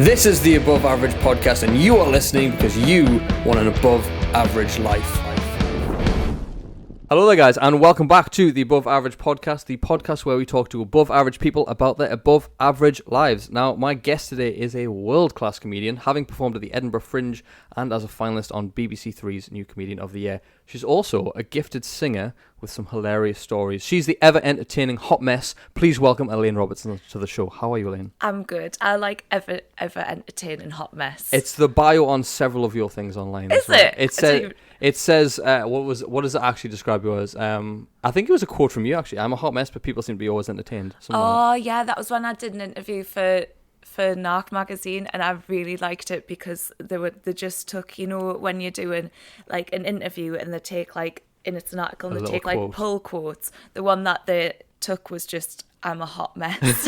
This is the Above Average Podcast, and you are listening because you want an above average life. Hello there, guys, and welcome back to the Above Average Podcast, the podcast where we talk to above average people about their above average lives. Now, my guest today is a world-class comedian, having performed at the Edinburgh Fringe and as a finalist on BBC3's New Comedian of the Year. She's also a gifted singer with some hilarious stories. She's the ever-entertaining hot mess. Please welcome Elaine Robertson to the show. How are you, Elaine? I'm good. I like ever-entertaining hot mess. It's the bio on several of your things online. Is it? It says, what does it actually describe you as? I think it was a quote from you, actually. I'm a hot mess, but people seem to be always entertained. Yeah, that was when I did an interview for Narc magazine, and I really liked it because they just took, you know, when you're doing like an interview and they take like, and it's an article and they take quote. Like pull quotes. The one that they took was just, I'm a hot mess.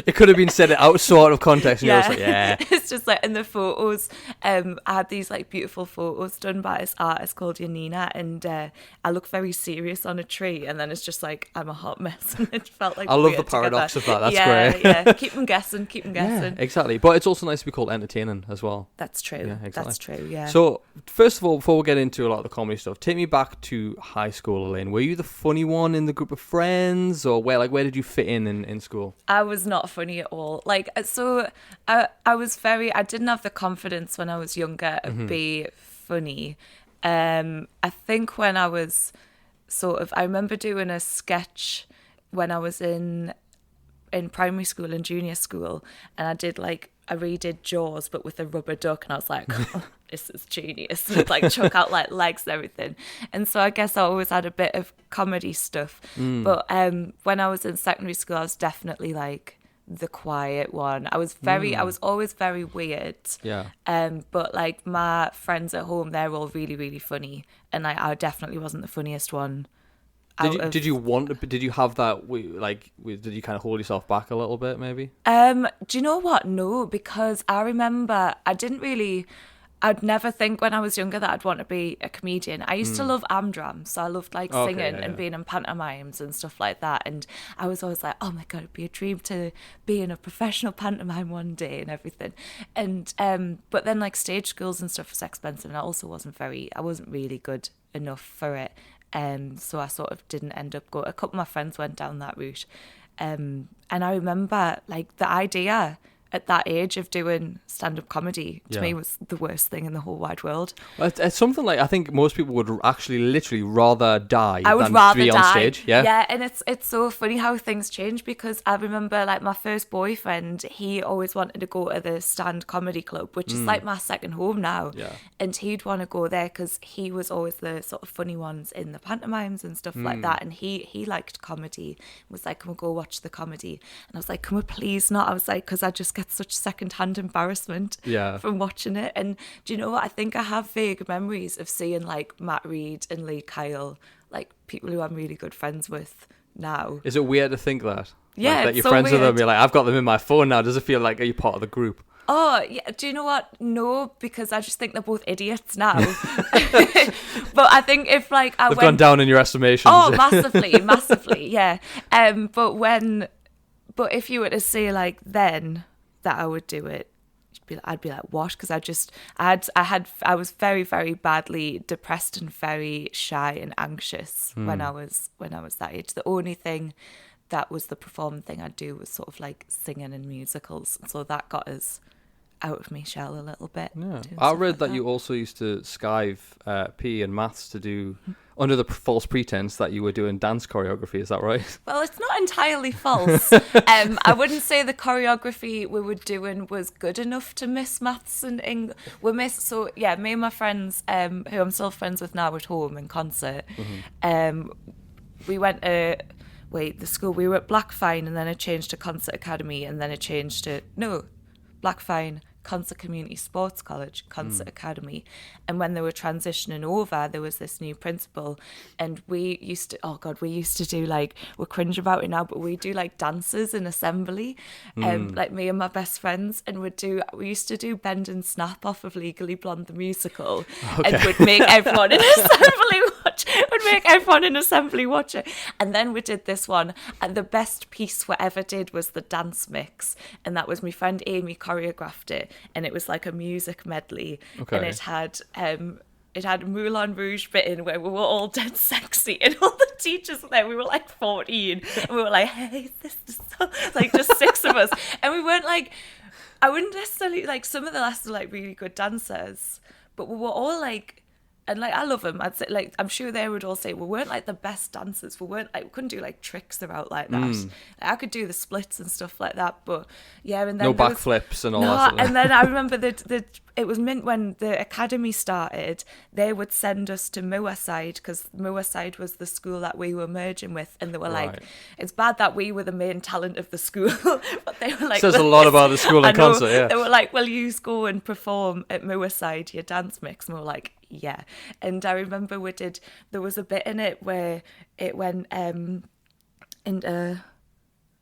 It could have been said out sort of context, and yeah. You're just like, yeah. It's just like in the photos, I had these like beautiful photos done by this artist called Yanina, and I look very serious on a tree, and then it's just like, I'm a hot mess, and it felt like I love the paradox together. of that. That's great. Yeah, keep them guessing. Yeah, exactly. But it's also nice to be called entertaining as well. That's true. Yeah, exactly. That's true. Yeah. So first of all, before we get into a lot of the comedy stuff, take me back to high school, Elaine. Were you the funny one in the group of friends, or where did you fit in school? I was not funny at all. Like, so I didn't have the confidence when I was younger to be funny. I think when I was I remember doing a sketch when I was in primary school and junior school, and I redid Jaws but with a rubber duck, and I was like, oh, this is genius. And like chuck out like legs and everything. And so I guess I always had a bit of comedy stuff. But when I was in secondary school, I was definitely like the quiet one. I was always very weird. Yeah. But like my friends at home, they're all really, really funny, and I definitely wasn't the funniest one. Did you have that, did you kind of hold yourself back a little bit, maybe? Do you know what? No, because I remember I'd never think when I was younger that I'd want to be a comedian. I used to love Amdram, so I loved like singing and being in pantomimes and stuff like that. And I was always like, oh my God, it'd be a dream to be in a professional pantomime one day and everything. And but then like stage schools and stuff was expensive, and I also wasn't really good enough for it. So I sort of didn't end up going. A couple of my friends went down that route. And I remember like the idea at that age of doing stand-up comedy to me was the worst thing in the whole wide world. Well, it's something like I think most people would actually literally rather die than be on stage. Yeah, and it's so funny how things change, because I remember like my first boyfriend, he always wanted to go to the Stand Comedy Club, which is like my second home now. Yeah. And he'd want to go there because he was always the sort of funny ones in the pantomimes and stuff like that. And he liked comedy, was like, can we go watch the comedy? And I was like, can we please not? I was like, because I just get such second-hand embarrassment from watching it. And do you know what? I think I have vague memories of seeing like Matt Reed and Lee Kyle, like people who I'm really good friends with now. Is it weird to think that? Yeah, like, that you're friends with them, you're like, I've got them in my phone now. Does it feel like, are you part of the group? Oh, yeah. Do you know what? No, because I just think they're both idiots now. But I think if like They've gone down in your estimation. Oh, massively, yeah. But if you were to say like then that I would do it, I'd be like, what? Because I was very, very badly depressed and very shy and anxious when I was that age. The only thing that was the performing thing I'd do was sort of like singing in musicals. So that got us out of my shell a little bit. Yeah. I read that you also used to skive PE and maths to do under the false pretense that you were doing dance choreography. Is that right? Well, it's not entirely false. I wouldn't say the choreography we were doing was good enough to miss maths and English. So yeah, me and my friends, who I'm still friends with now at home in concert, we went to the school. We were at Blackfine, and then it changed to Concert Academy, and then it changed to Blackfine, Concert Community Sports College, Concert Academy. And when they were transitioning over, there was this new principal, and we used to do like, we're cringe about it now, but we do like dances in assembly, like me and my best friends, and we used to do Bend and Snap off of Legally Blonde the musical, and would make everyone in assembly would make everyone in assembly watch it. And then we did this one, and the best piece we ever did was the dance mix, and that was my friend Amy choreographed it, and it was like a music medley, and it had Moulin Rouge bit in where we were all dead sexy, and all the teachers were there. We were like 14, and we were like, hey, this is so... like just 6 of us, and we weren't like, I wouldn't necessarily like, some of the lads were like really good dancers, but we were all like, and like I love them. I'd say, like, I'm sure they would all say we weren't like the best dancers. We couldn't do like tricks about like that. Like, I could do the splits and stuff like that, but yeah. And then no backflips and all that. And then I remember that it was mint when the academy started. They would send us to Moorside because Moorside was the school that we were merging with, and they were like, it's bad that we were the main talent of the school, but they were like, says a lot about the school in concert. Yeah, they were like, well, you go and perform at Moorside, your dance mix, and we were like, yeah. And I remember there was a bit in it where it went into,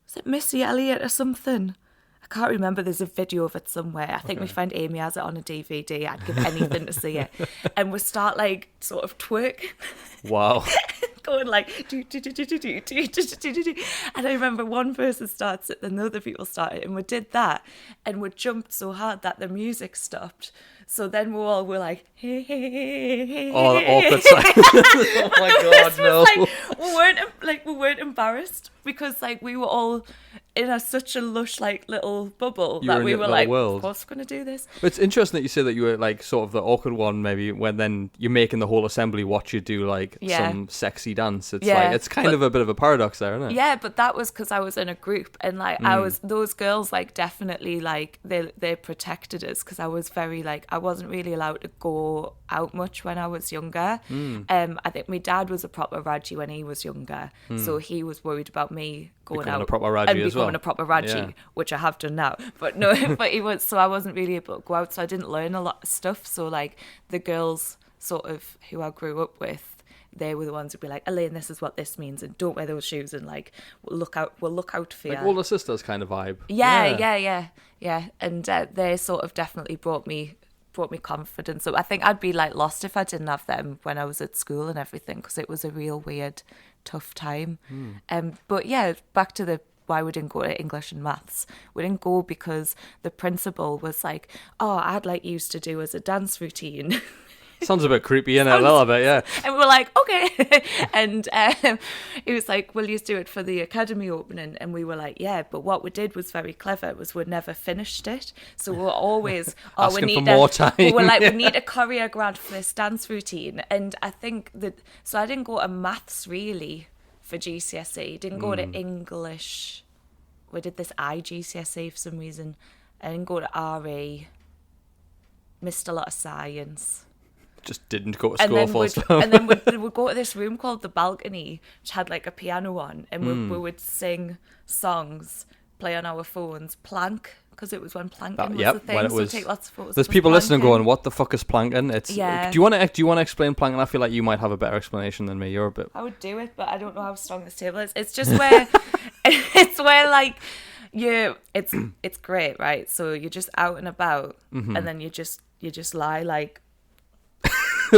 was it Missy Elliott or something? I can't remember. There's a video of it somewhere. I think my friend Amy has it on a DVD. I'd give anything to see it. And we start like sort of twerking. Wow. Going like do. And I remember one person starts it, then the other people started, and we did that, and we jumped so hard that the music stopped. So then we all were like, hey, hey, hey, hey. Oh, the awkward silence. Oh my God, no. We weren't embarrassed because like we were all in such a lush like little bubble that we were like, of course we're going to do this. But it's interesting that you say that you were like sort of the awkward one, maybe, when then you're making the whole assembly watch you do like some sexy dance. It's like, it's kind of a bit of a paradox there, isn't it? Yeah, but that was because I was in a group, and like those girls like definitely like they protected us because I was very like, I wasn't really allowed to go out much when I was younger. I think my dad was a proper Raji when he was younger, so he was worried about me going out a proper Raji and as well. becoming a proper Raji, which I have done now. But no, but he was, so I wasn't really able to go out, so I didn't learn a lot of stuff. So like the girls sort of who I grew up with, they were the ones who'd be like, Elaine, this is what this means, and don't wear those shoes, and like we'll look out for you. Like older sisters kind of vibe. Yeah. And they sort of definitely brought me confidence. So I think I'd be like lost if I didn't have them when I was at school and everything, because it was a real weird, tough time. But yeah, back to why we didn't go to English and maths. We didn't go because the principal was like, oh, I'd like you to do as a dance routine. Sounds a bit creepy, innit? A little bit, yeah. And we were like, okay. And he was like, will you do it for the academy opening? And we were like, yeah. But what we did was very clever, was we never finished it. So we were always, asking for more time. We were like, we need a choreograph for this dance routine. And I think so I didn't go to maths really for GCSE. Didn't go to English. We did this IGCSE for some reason. I didn't go to RE. Missed a lot of science. Just didn't go to school full stop. And then we'd go to this room called the balcony, which had like a piano on, and we would sing songs, play on our phones, plank, because it was when planking was the thing. So take lots of photos. There's people listening going, "What the fuck is planking?" It's Do Yeah. you want to explain planking? I feel like you might have a better explanation than me. You're a bit. I would do it, but I don't know how strong this table is. It's just where it's where like it's great, right? So you're just out and about, and then you just lie like.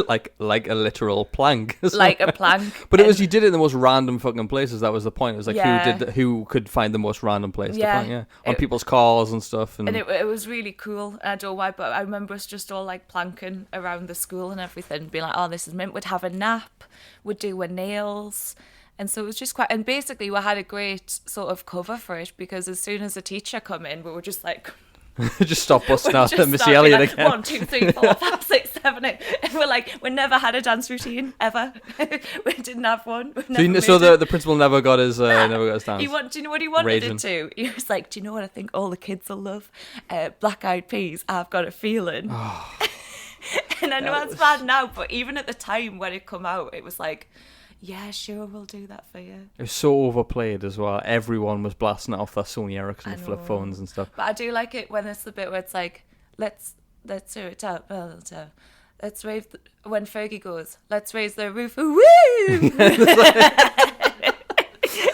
like a literal plank. Like a plank. But it was, you did it in the most random fucking places. That was the point. It was like, who could find the most random place to plank, on people's cars and stuff. And it was really cool. I don't know why, but I remember us just all like planking around the school and everything, being like, oh, this is mint. We'd have a nap, we'd do our nails. And so it was just quite, and basically we had a great sort of cover for it, because as soon as a teacher come in, we were just like... just stop busting out Missy Elliott like, again. 1, 2, 3, 4, 5, 6, 7, 8. And we're like, we never had a dance routine ever. We didn't have one. So the principal never got his dance. Do you know what he wanted it to? He was like, do you know what I think all the kids will love? Black Eyed Peas, I've Got a Feeling. Oh, and I know that's bad now, but even at the time when it come out, it was like, yeah, sure, we'll do that for you. It was so overplayed as well. Everyone was blasting it off their Sony Ericsson flip phones and stuff. But I do like it when it's the bit where it's like, let's do it out. Let's raise when Fergie goes, let's raise the roof. Woo!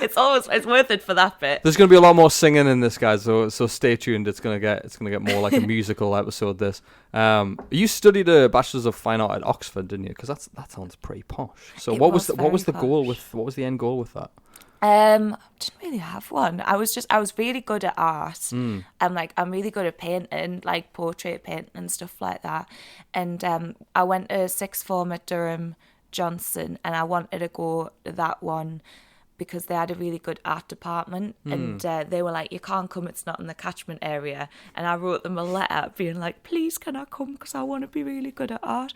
it's worth it for that bit. There's going to be a lot more singing in this, guys. So stay tuned. It's gonna get more like a musical episode. This. You studied a Bachelor's of Fine Art at Oxford, didn't you? Because that sounds pretty posh. So what was the goal with what was the end goal with that? Didn't really have one. I was really good at art. I'm really good at painting, like portrait painting and stuff like that. And I went to sixth form at Durham Johnson, and I wanted to go to that one because they had a really good art department, and they were like, you can't come, it's not in the catchment area. And I wrote them a letter being like, please can I come, because I want to be really good at art.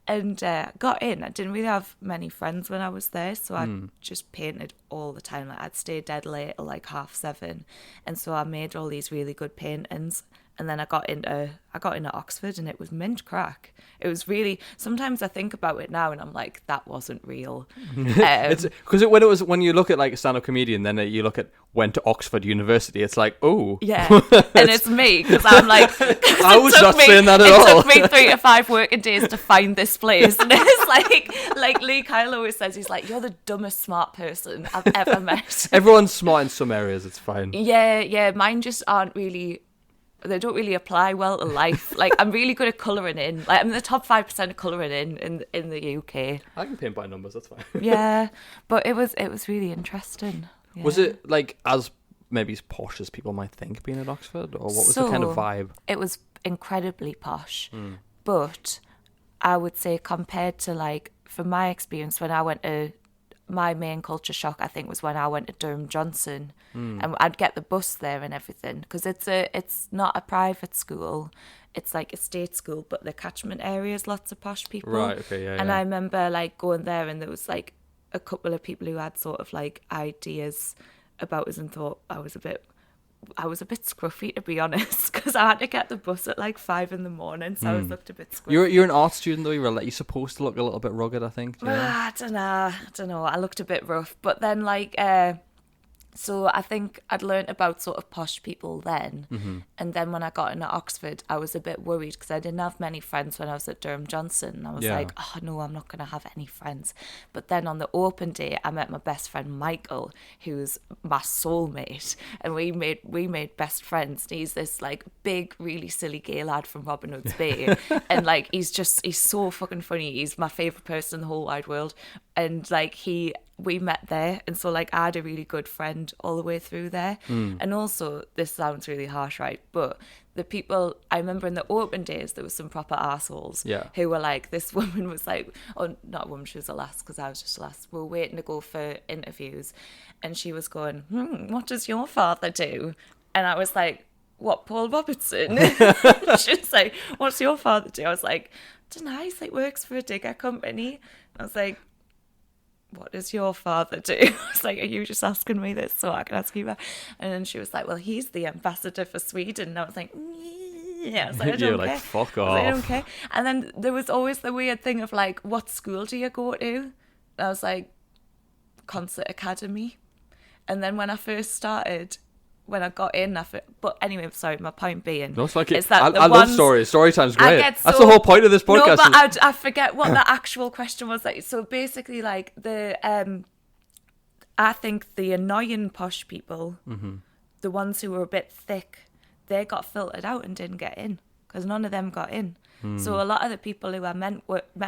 And got in. I didn't really have many friends when I was there, so I just painted all the time. Like, I'd stay dead late till like 7:30, and so I made all these really good paintings. And then I got into Oxford, and it was mint crack. It was really. Sometimes I think about it now, and I'm like, that wasn't real. Because when you look at like a stand-up comedian, then you look at went to Oxford University. It's like, oh, yeah, and it's me, because I'm like, I was not saying that at all. It took me 3 to 5 working days to find this place, and it's like Lee Kyle always says, he's like, you're the dumbest smart person I've ever met. Everyone's smart in some areas. It's fine. Yeah. Mine just aren't really. They don't really apply well to life. Like, I'm really good at colouring in. Like, I'm in the top 5% of colouring in the UK. I can paint by numbers, that's fine. Yeah, but it was really interesting. Yeah. Was it like as maybe as posh as people might think being at Oxford, or what was the kind of vibe? It was incredibly posh, but I would say compared to, like, from my experience when I went to, my main culture shock, I think, was when I went to Durham Johnson, and I'd get the bus there and everything, because it's not a private school, it's like a state school, but the catchment area is lots of posh people. Right. Okay. Yeah. And I remember like going there, and there was like a couple of people who had sort of like ideas about us and thought I was a bit scruffy, to be honest, because I had to get the bus at like 5 a.m, so I was looked a bit scruffy. You're an art student though. You're supposed to look a little bit rugged, I think. I don't know. I looked a bit rough, but then like so I think I'd learnt about sort of posh people then, and then when I got into Oxford, I was a bit worried because I didn't have many friends when I was at Durham Johnson, and I was like, oh no, I'm not going to have any friends. But then on the open day, I met my best friend Michael, who's my soulmate, and we made best friends. And he's this like big, really silly gay lad from Robin Hood's Bay, and like he's so fucking funny. He's my favourite person in the whole wide world, and like we met there, and so like I had a really good friend all the way through there. And also, this sounds really harsh, right, but the people, I remember in the open days there was some proper assholes who were like, this woman was like, oh, not a woman, she was a lass, because I was just a lass, we were waiting to go for interviews, and she was going, what does your father do? And I was like, what, Paul Robertson? She was like, what's your father do? I was like, I don't know, he's like works for a digger company. I was like, what does your father do? I was like, are you just asking me this so I can ask you that? And then she was like, well, he's the ambassador for Sweden. And I was like, yeah. I was like, I don't You're care. like, fuck off. I don't care. And then there was always the weird thing of like, what school do you go to? And I was like, Concert Academy. And then when I first started, when I got in, but anyway, sorry, my point being, no, it's like is that I love stories. Story time's great. That's the whole point of this podcast. No, but I forget what the actual question was. Like, so basically, like I think the annoying posh people, the ones who were a bit thick, they got filtered out and didn't get in because none of them got in. So a lot of the people who I met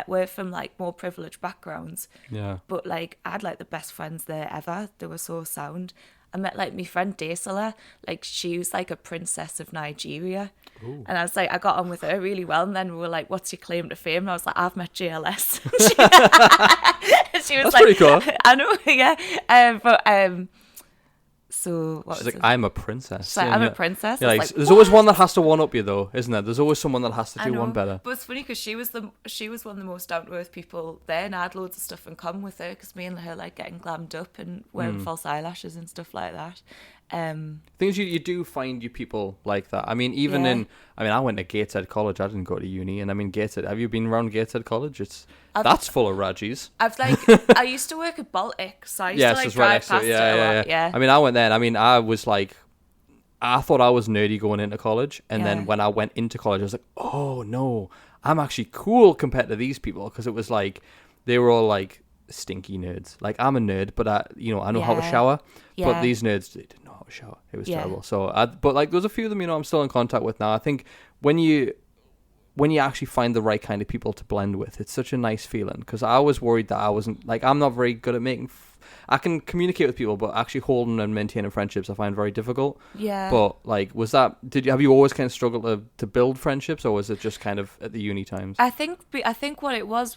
were from like more privileged backgrounds. Yeah. But like I had like the best friends there ever. They were so sound. I met like my friend Daisela, like she was like a princess of Nigeria. Ooh. And I was like, I got on with her really well. And then we were like, what's your claim to fame? And I was like, I've met JLS. She was That's like, pretty cool. I know, yeah. So what she's was like, it? I'm a princess. Like, I'm a princess. Yeah, like, there's always one that has to one up you though, isn't there? There's always someone that has to do one better. But it's funny because she was one of the most down to earth people there, and I had loads of stuff in common with her because me and her like getting glammed up and wearing false eyelashes and stuff like that. Things you do find you people like that. I mean, even I went to Gateshead College. I didn't go to uni, and I mean Gateshead. Have you been around Gateshead College? That's full of Rajis. I used to work at Baltic, so I used to like drive past it a lot. Yeah. I mean, I went there. And I mean, I was like, I thought I was nerdy going into college, and then when I went into college, I was like, oh no, I'm actually cool compared to these people, because it was like they were all like stinky nerds. Like, I'm a nerd, but I know how to shower. Yeah. But these nerds, they didn't know how to shower. It was terrible. So, but like, there's a few of them, I'm still in contact with now. I think when you actually find the right kind of people to blend with, it's such a nice feeling. Because I was worried that I wasn't, like, I'm not very good at making. I can communicate with people, but actually holding and maintaining friendships I find very difficult. Yeah. But like, have you always kind of struggled to build friendships, or was it just kind of at the uni times? I think what it was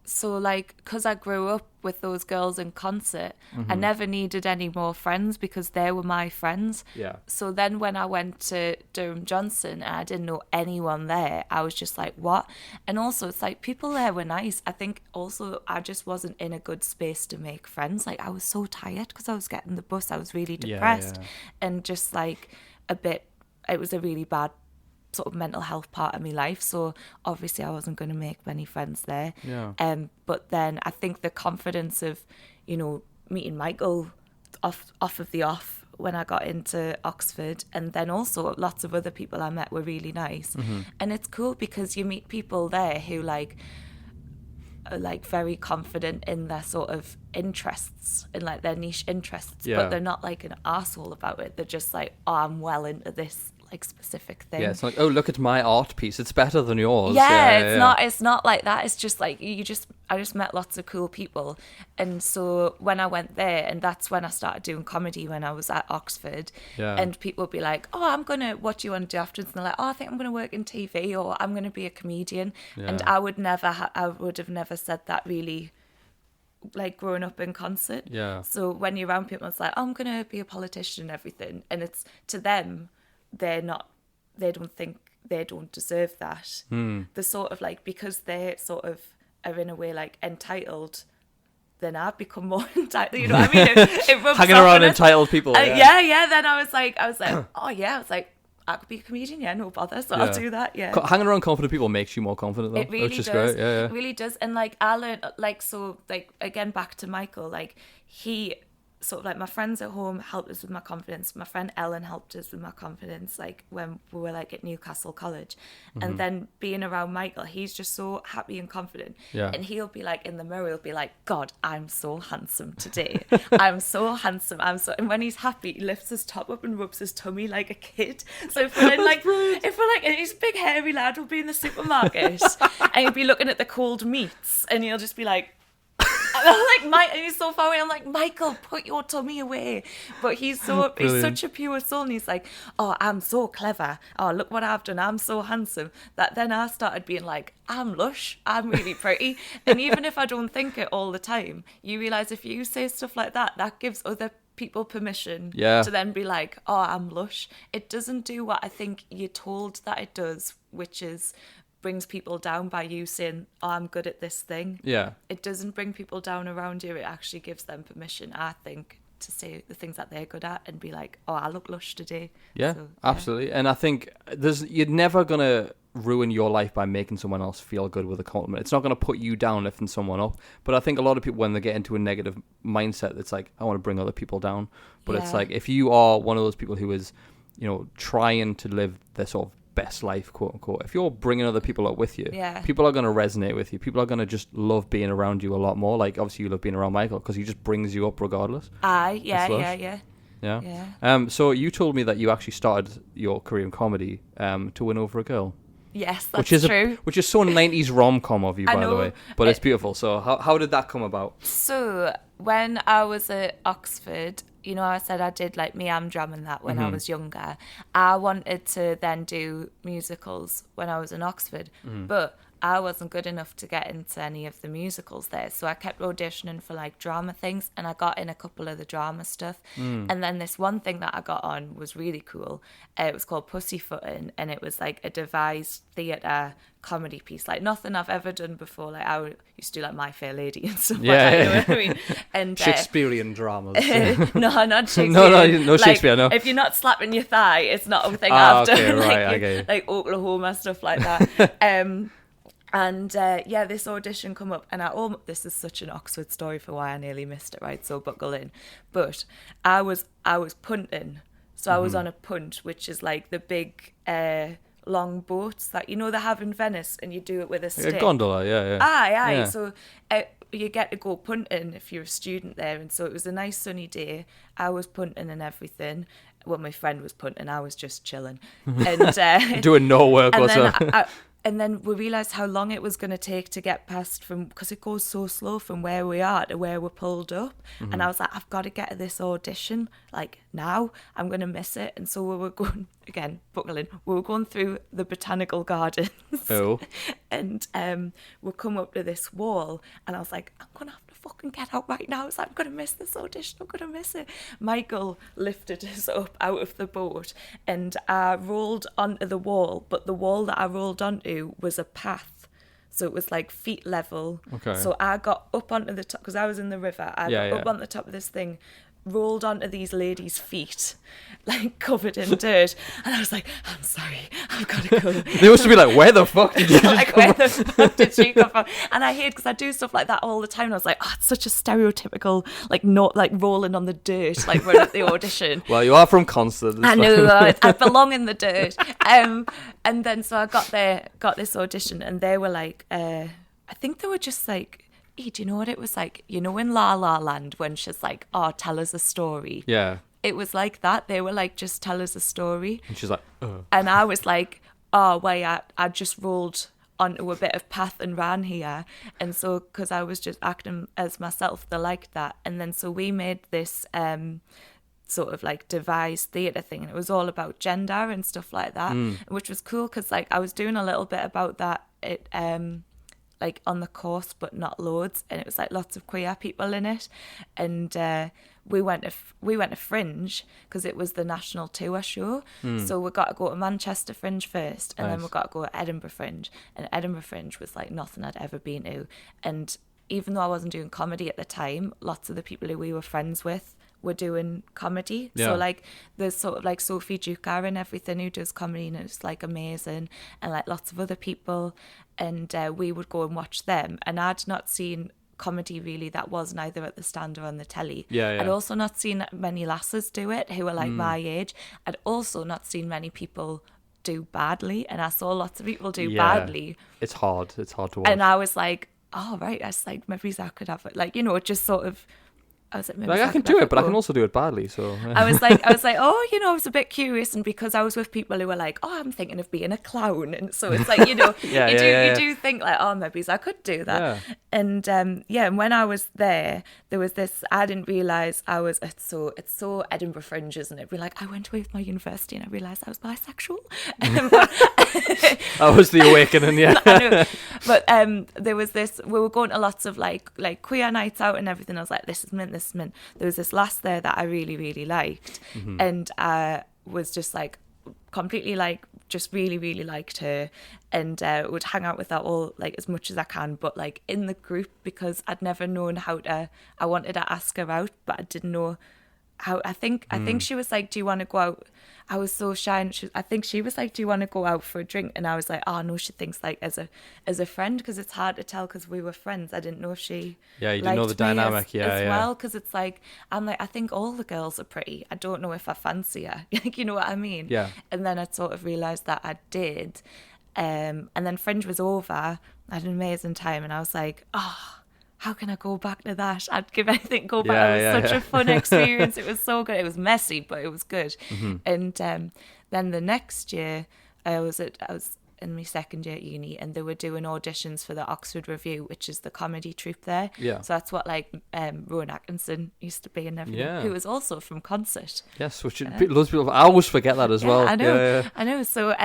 so like, because I grew up with those girls in concert, I never needed any more friends because they were my friends. Yeah. So then when I went to Durham Johnson and I didn't know anyone there, I was just like, what? And also, it's like, people there were nice. I think also I just wasn't in a good space to make friends. Like, I was so tired because I was getting the bus. I was really depressed and just like it was a really bad sort of mental health part of my life, so obviously I wasn't going to make many friends there. But then I think the confidence of meeting Michael off of the off when I got into Oxford, and then also lots of other people I met were really nice. And it's cool because you meet people there who are like very confident in their sort of interests, in like their niche interests, but they're not like an arsehole about it. They're just like, oh, I'm well into this like specific thing. Yeah, it's like, oh, look at my art piece, it's better than yours. It's not like that. It's just like I just met lots of cool people. And so when I went there, and that's when I started doing comedy when I was at Oxford, and people would be like, oh, what do you want to do afterwards? And they're like, oh, I think I'm gonna work in TV, or I'm gonna be a comedian. And I would have never said that really, like growing up in concert. So when you're around people, it's like, oh, I'm gonna be a politician and everything, and it's to them, they don't deserve that. They're sort of like, because they sort of are in a way like entitled, then I've become more entitled, you know what I mean? It rubs hanging off around entitled people. Then I was like, oh yeah, I was like, I could be a comedian, no bother, so I'll do that. Hanging around confident people makes you more confident though. It really which is does. Great. It really does. And like, I learned, like, so like, again, back to Michael, like, he sort of like, my friends at home helped us with my confidence. My friend Ellen helped us with my confidence, like when we were like at Newcastle College. And then being around Michael, he's just so happy and confident. And he'll be like, in the mirror, he'll be like, God, I'm so handsome today. I'm so handsome. And when he's happy, he lifts his top up and rubs his tummy like a kid. So if we're and he's a big hairy lad, we'll be in the supermarket and he'll be looking at the cold meats and he'll just be like, and he's so far away. I'm like, Michael, put your tummy away. But he's such a pure soul, and he's like, oh, I'm so clever. Oh, look what I've done. I'm so handsome. That then I started being like, I'm lush. I'm really pretty. And even if I don't think it all the time, you realise if you say stuff like that, that gives other people permission to then be like, oh, I'm lush. It doesn't do what I think you're told that it does, which is brings people down by you saying, oh, I'm good at this thing. It doesn't bring people down around you. It actually gives them permission, I think, to say the things that they're good at and be like, oh, I look lush today. Absolutely. And I think you're never gonna ruin your life by making someone else feel good with a compliment. It's not going to put you down lifting someone up. But I think a lot of people, when they get into a negative mindset, it's like, I want to bring other people down. But it's like, if you are one of those people who is, trying to live their sort of best life, quote unquote, if you're bringing other people up with you, people are going to resonate with you. People are going to just love being around you a lot more. Like, obviously you love being around Michael because he just brings you up regardless. Yeah. So you told me that you actually started your career in comedy to win over a girl. Yes, that's true. Which is so 90s rom-com of you, by the way. But it's beautiful. So how did that come about? So when I was at Oxford, I said I did like Amdram and that when I was younger. I wanted to then do musicals when I was in Oxford, but I wasn't good enough to get into any of the musicals there. So I kept auditioning for like drama things, and I got in a couple of the drama stuff. And then this one thing that I got on was really cool. It was called Pussyfootin', and it was like a devised theatre comedy piece, like nothing I've ever done before. Like I used to do like My Fair Lady and stuff like that, you know what I mean? And Shakespearean dramas. No, not Shakespeare. No Shakespeare, no. If you're not slapping your thigh, it's not a thing I've done. Right, like Oklahoma, stuff like that. And this audition come up, and this is such an Oxford story for why I nearly missed it, right? So buckle in. But I was punting, so I was on a punt, which is like the big long boats that they have in Venice, and you do it with a stick. A gondola, yeah. Aye. So you get to go punting if you're a student there, and so it was a nice sunny day. I was punting and everything. Well, my friend was punting, I was just chilling and doing no work whatsoever. And then we realised how long it was going to take to get past because it goes so slow from where we are to where we're pulled up. And I was like, I've got to get to this audition, like, now. I'm going to miss it. And so we were going, again, buckle in, we were going through the botanical gardens. Oh. And we'll come up to this wall. And I was like, I'm going to have to fucking get out right now. I was like, I'm going to miss this audition. I'm going to miss it. Michael lifted us up out of the boat. And I rolled onto the wall. But the wall that I rolled onto was a path, so it was like feet level. Okay. So I got up onto the top because I was in the river. I got up on the top of this thing, rolled onto these ladies' feet, like covered in dirt, and I was like, I'm sorry, I've got to go. They must be like, where the fuck did you like, where the fuck did she come from? And I hate because I do stuff like that all the time. And I was like, oh, it's such a stereotypical, like, not like rolling on the dirt, like we're at the audition. Well, you are from Constant. I know, I belong in the dirt. And then so I got this audition, and they were like, I think they were just like, hey, do you know what it was like? You know, in La La Land when she's like, oh, tell us a story. Yeah. It was like that. They were like, just tell us a story. And she's like, And I was like, oh, wait, I just rolled onto a bit of path and ran here. And so, because I was just acting as myself, they liked that. And then so we made this sort of like devised theatre thing, and it was all about gender and stuff like that, which was cool because like I was doing a little bit about that like on the course, but not loads, and it was like lots of queer people in it. And we went to Fringe because it was the national tour show. So we got to go to Manchester Fringe first, and then we got to go to Edinburgh Fringe. And Edinburgh Fringe was like nothing I'd ever been to. And even though I wasn't doing comedy at the time, lots of the people who we were friends with were doing comedy. So like there's sort of like Sophie Ducar and everything who does comedy, and it's like amazing, and like lots of other people. And we would go and watch them, and I'd not seen comedy really that was neither at the stand or on the telly. I'd also not seen many lasses do it who were like my age. I'd also not seen many people do badly, and I saw lots of people do badly. It's hard to watch. And I was like, oh right, I was like, maybe I could have it, like, you know, it just sort of, I was like, maybe I can do it, but I can also do it badly. So I was like, oh, you know, I was a bit curious, and because I was with people who were like, oh, I'm thinking of being a clown, and so it's like, you know, you do think like, oh, maybe I could do that. And and when I was there was this, I didn't realise it's so Edinburgh Fringe, isn't it? We're like, I went away with my university and I realised I was bisexual. That was the awakening, yeah. I know. But there was this, we were going to lots of like queer nights out and everything. I was like, this is mint. There was this lass there that I really, really liked. And I was just like completely like, just really, really liked her, and would hang out with her all like as much as I can, but like in the group, because I'd never known I wanted to ask her out, but I didn't know how. I think she was like, do you want to go out? I was so shy, and I think she was like, do you want to go out for a drink? And I was like, oh no, she thinks like as a friend, because it's hard to tell because we were friends. I didn't know if she you didn't know the dynamic as well, because it's like, I'm like, I think all the girls are pretty, I don't know if I fancy her. Like, you know what I mean? And then I sort of realised that I did, and then Fringe was over. I had an amazing time, and I was like, oh, how can I go back to that? I'd give anything to go back. It was such a fun experience. It was so good. It was messy, but it was good. And then the next year, I was in my second year at uni, and they were doing auditions for the Oxford Revue, which is the comedy troupe there. So that's what like Rowan Atkinson used to be and everything, who was also from Concert. Yes, which loads of people, I always forget that as well. I know. I know. So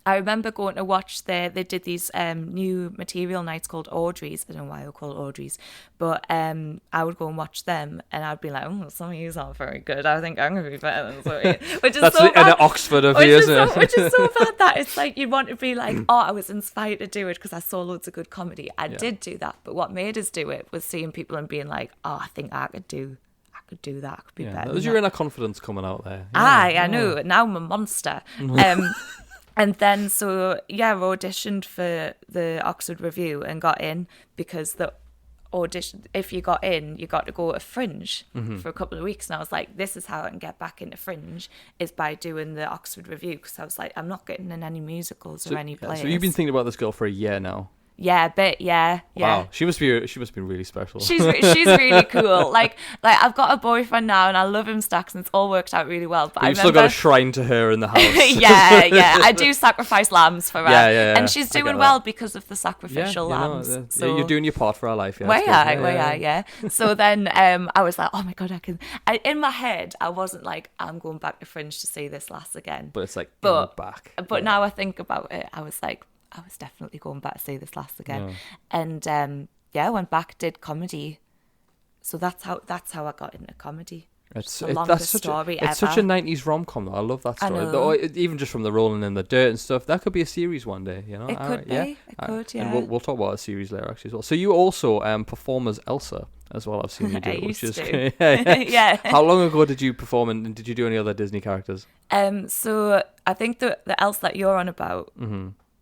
I remember going to watch they did these new material nights called Audrey's. I don't know why they're called Audrey's, but I would go and watch them, and I'd be like, oh, some of these aren't very good. I think I'm going to be better than some of you. Which is That's so bad. An Oxford of you, isn't it? Which is so bad that it's like you want to be like, oh, I was inspired to do it because I saw loads of good comedy. I did do that, but what made us do it was seeing people and being like, oh, I think I could do that. I could be better. That was your inner confidence coming out there. I know. Now I'm a monster. And then, so, I auditioned for the Oxford Revue and got in, because the audition, if you got in, you got to go to Fringe for a couple of weeks. And I was like, this is how I can get back into Fringe, is by doing the Oxford Revue. Because I was like, I'm not getting in any musicals or any plays. So you've been thinking about this girl for a year now? Yeah, a bit, yeah. Wow, she must be really special. She's really cool. Like I've got a boyfriend now, and I love him stacks, and it's all worked out really well. But you've still got a shrine to her in the house. yeah. I do sacrifice lambs for her. Yeah. And she's doing well because of the sacrificial lambs. So you're doing your part for our life. Yeah, yeah. So then I was like, oh my God, in my head, I wasn't like, I'm going back to Fringe to see this lass again. But it's like, back. But now I think about it, I was like, I was definitely going back to see this lass again. Yeah. And I went back, did comedy. So that's how I got into comedy. It's the longest story ever. It's such a 90s rom-com, though. I love that story. Even just from the rolling in the dirt and stuff, that could be a series one day, you know? It could be. It could, yeah. And we'll talk about a series later, actually, as well. So you also perform as Elsa as well, I've seen you do. Yeah. How long ago did you perform, and did you do any other Disney characters? So I think the Elsa that you're on about,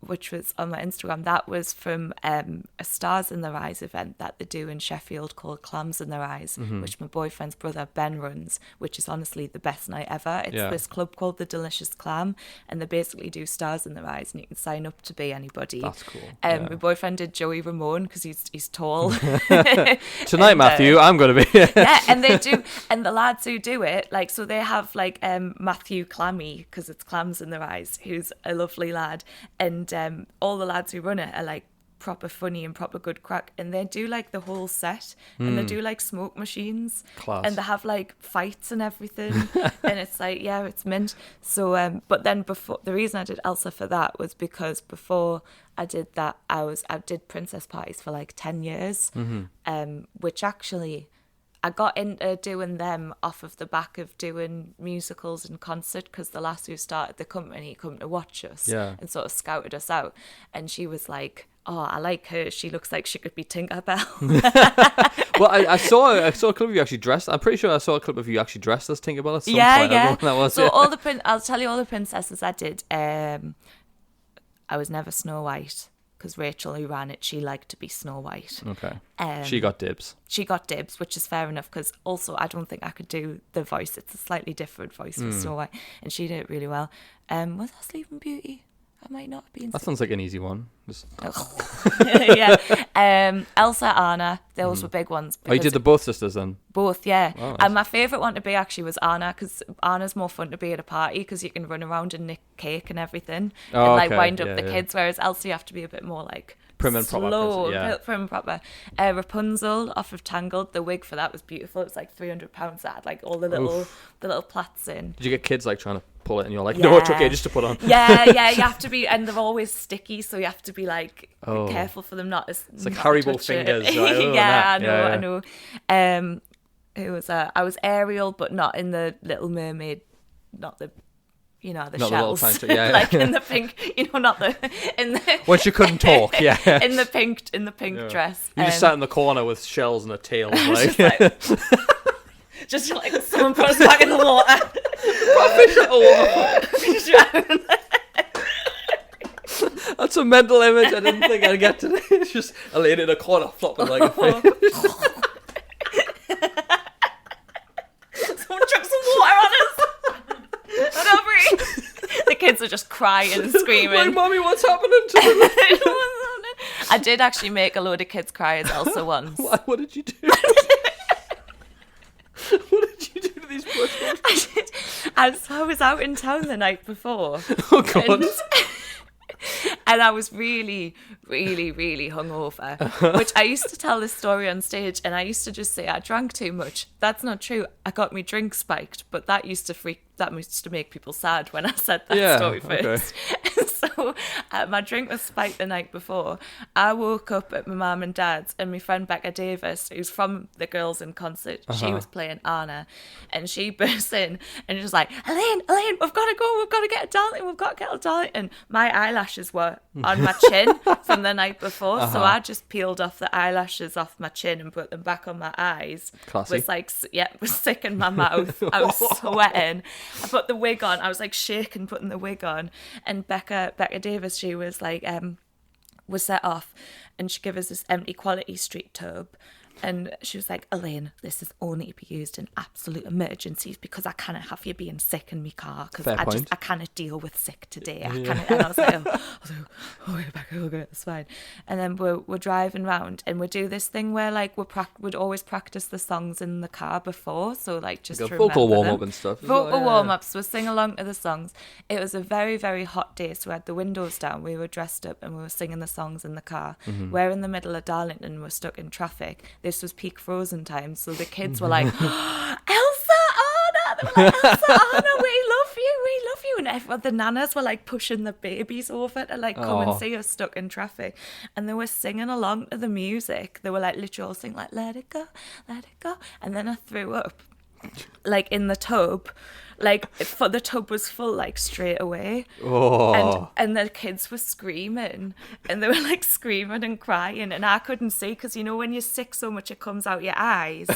which was on my Instagram, that was from a Stars in Their Eyes event that they do in Sheffield called Clams in Their Eyes, which my boyfriend's brother Ben runs, which is honestly the best night ever. It's this club called The Delicious Clam, and they basically do Stars in Their Eyes, and you can sign up to be anybody. That's cool. My boyfriend did Joey Ramone because he's tall. Tonight, Matthew, I'm going to be. Yeah, and they do, and the lads who do it, like, so they have like Matthew Clammy, because it's Clams in Their Eyes, who's a lovely lad, and all the lads who run it are like proper funny and proper good crack, and they do like the whole set, and they do like smoke machines. Class. And they have like fights and everything. And it's like, yeah, it's mint. So but then before, the reason I did Elsa for that was because before I did that, I did princess parties for like 10 years, which actually I got into doing them off of the back of doing musicals and concert, because the lass who started the company come to watch us and sort of scouted us out, and she was like, oh, I like her, she looks like she could be Tinkerbell. Well, I saw a clip of you actually dressed. I'm pretty sure I saw a clip of you actually dressed as Tinkerbell at some point. I don't know when that was. So I'll tell you all the princesses I did. I was never Snow White, because Rachel, who ran it, she liked to be Snow White. Okay. She got dibs. She got dibs, which is fair enough, because also I don't think I could do the voice. It's a slightly different voice for Snow White, and she did it really well. Was that Sleeping Beauty? I might not have been. That sounds like an easy one. Yeah. Elsa, Anna, those were big ones. Oh, you did the both sisters then? Both, yeah. Oh, nice. And my favourite one to be actually was Anna, because Anna's more fun to be at a party, because you can run around and nick cake and everything, and like wind up the kids, whereas Elsa you have to be a bit more like prim and proper. Slow, prim and proper. Rapunzel off of Tangled, the wig for that was beautiful. It was like £300. That had like all the little plaits in. Did you get kids like trying to pull it and you're like, no, it's okay just to put on? Yeah, you have to be, and they're always sticky, so you have to be like be careful for them not to. It's like Haribo fingers. Right? I know. Who was I was Ariel, but not in the Little Mermaid, not the. You know, the not shells, the like in the pink, not in the... When she couldn't talk, in the pink dress. You just sat in the corner with shells and a tail, like... just like someone put us back in the water. That's a mental image I didn't think I'd get today. It's just Elaine in a corner flopping like a fish. Someone chuck some water on us. The kids are just crying and screaming. Like, Mommy, what's happening to them? I did actually make a load of kids cry as Elsa once. What did you do? What did you do to these poor children? I was out in town the night before. Oh, God. And I was really, really, really hungover, which I used to tell this story on stage, and I used to just say I drank too much. That's not true. I got my drink spiked, but that used to make people sad when I said that story first. Okay. So my drink was spiked the night before. I woke up at my mum and dad's, and my friend Becca Davis, who's from the Girls in Concert, she was playing Anna, and she burst in and was like, Elaine, we've got to go, we've got to get a Darlington, we've got to get a Darlington. My eyelashes were on my chin from the night before, so I just peeled off the eyelashes off my chin and put them back on my eyes. Classy. Was sick in my mouth. I was sweating. I put the wig on. I was like shaking putting the wig on, and Becca Davis, she was like was set off, and she gave us this empty Quality Street tub, And she was like, Elaine, this is only to be used in absolute emergencies because I can't have you being sick in my car because I can't deal with sick today. And I was like, oh, okay, it's fine. And then we're driving round and we do this thing where like we'd always practice the songs in the car before, so like just to remember vocal warm them. up and stuff. Vocal warm ups. We'll sing along to the songs. It was a very, very hot day, so we had the windows down. We were dressed up and we were singing the songs in the car. We're in the middle of Darlington. We're stuck in traffic. This was peak Frozen time, so the kids were like, Elsa, Anna! They were like, Elsa, Anna, we love you. And everyone, the nanas were like pushing the babies over to like come and see us stuck in traffic. And they were singing along to the music. They were like literally all singing like, let it go. And then I threw up like in the tub. Like, for the tub was full, like, straight away. And the kids were screaming. And they were, like, screaming and crying. And I couldn't see, because, you know, when you're sick so much, it comes out your eyes.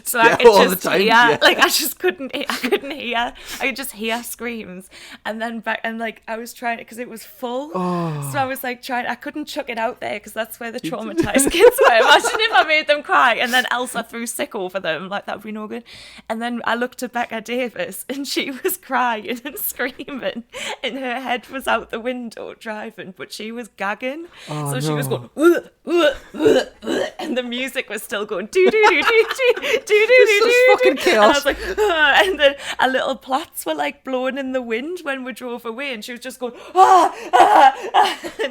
So I could just hear, like, I just couldn't hear. I could just hear screams. And then I was trying, because it was full. So I was, like, I couldn't chuck it out there, because that's where the traumatized kids were. Imagine if I made them cry. And then Elsa threw sick over them. Like, that would be no good. And then I looked at Becca Davis, and she was crying and screaming, and her head was out the window driving, but she was gagging. She was going, and the music was still going, do do do do do do do do. Fucking chaos. And I was like, and then our little plaits were like blowing in the wind when we drove away, and she was just going, and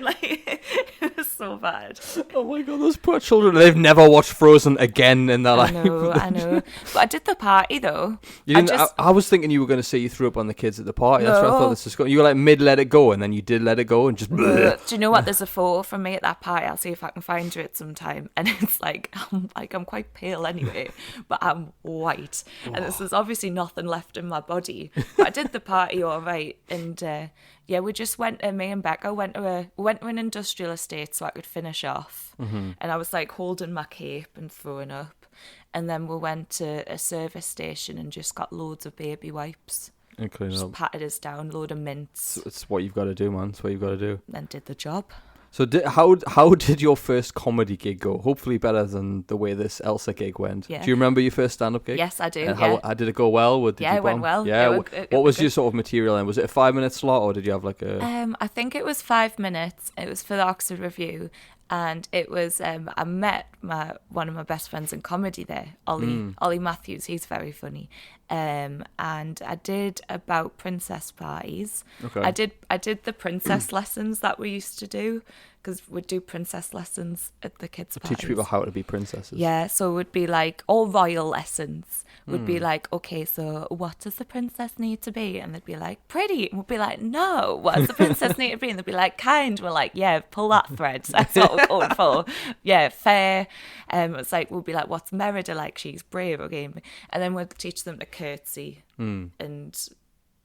like it was so bad. Oh my god, those poor children! They've never watched Frozen again in their life. I know. But I did the party though. You didn't. I was thinking you were going to say you threw up on the kids at the party. That's what I thought this was going. You were like mid let it go, and then you did let it go, and just. Do you know what? There's a photo from me at that party. I'll see if I can find you it sometime. And it's like I'm quite pale anyway, but I'm white, and there's obviously nothing left in my body. But I did the party all right, and we just went. Me and Becca went to an industrial estate so I could finish off, and I was like holding my cape and throwing up. And then we went to a service station and just got loads of baby wipes. And clean just up. patted us down, load of mints. It's what you've got to do, man. It's what you've got to do. And did the job. So how did your first comedy gig go? Hopefully better than the way this Elsa gig went. Yeah. Do you remember your first stand-up gig? Yes, I do. And how did it go well? It went well. Yeah. What was your sort of material then? Was it a 5-minute slot or did you have like a... I think it was 5 minutes. It was for the Oxford Review. And it was, I met one of my best friends in comedy there, Ollie Matthews. He's very funny. And I did about princess parties. Okay. I did the princess lessons that we used to do, because we'd do princess lessons at the kids' parties. Teach people how to be princesses. Yeah, so it would be like, all royal lessons would be like, okay, so what does the princess need to be? And they'd be like, pretty. And we'd be like, no, what does the princess need to be? And they'd be like, kind. We're like, yeah, pull that thread. That's what we're going for. Yeah, fair. It's like, we'll be like, what's Merida like? She's brave, okay. And then we'd teach them to curtsy and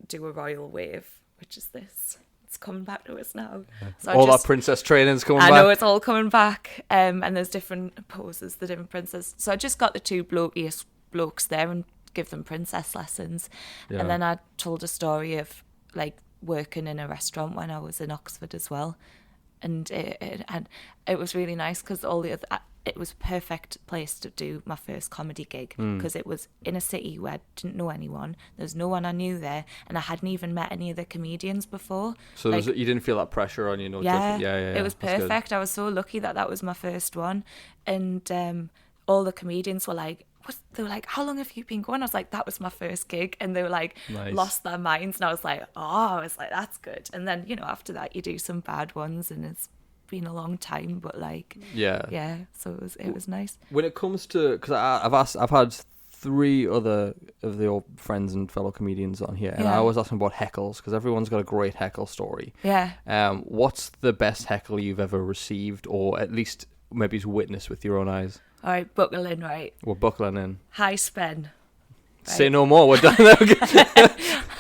do a royal wave, which is this. It's coming back to us now. So all that princess training's coming back. I know, it's all coming back. And there's different poses, the different princesses. So I just got the two blokes there and give them princess lessons. Yeah. And then I told a story of like working in a restaurant when I was in Oxford as well. And it was really nice because it was a perfect place to do my first comedy gig because it was in a city where I didn't know anyone. There's no one I knew there, and I hadn't even met any of the comedians before. So like, you didn't feel that pressure on you? No, yeah, yeah. It was perfect. I was so lucky that was my first one, and all the comedians were like, they were like, how long have you been going? I was like, that was my first gig. And they were like, nice. Lost their minds. And I was like, that's good. And then, after that you do some bad ones, and it's been a long time, but like, yeah. So it was nice. When it comes to, because I've had 3 other of the old friends and fellow comedians on here, and I always ask them about heckles because everyone's got a great heckle story. Yeah. What's the best heckle you've ever received, or at least maybe witnessed with your own eyes? All right, buckle in, right? We're buckling in. High Spen. Right. Say no more. We're done.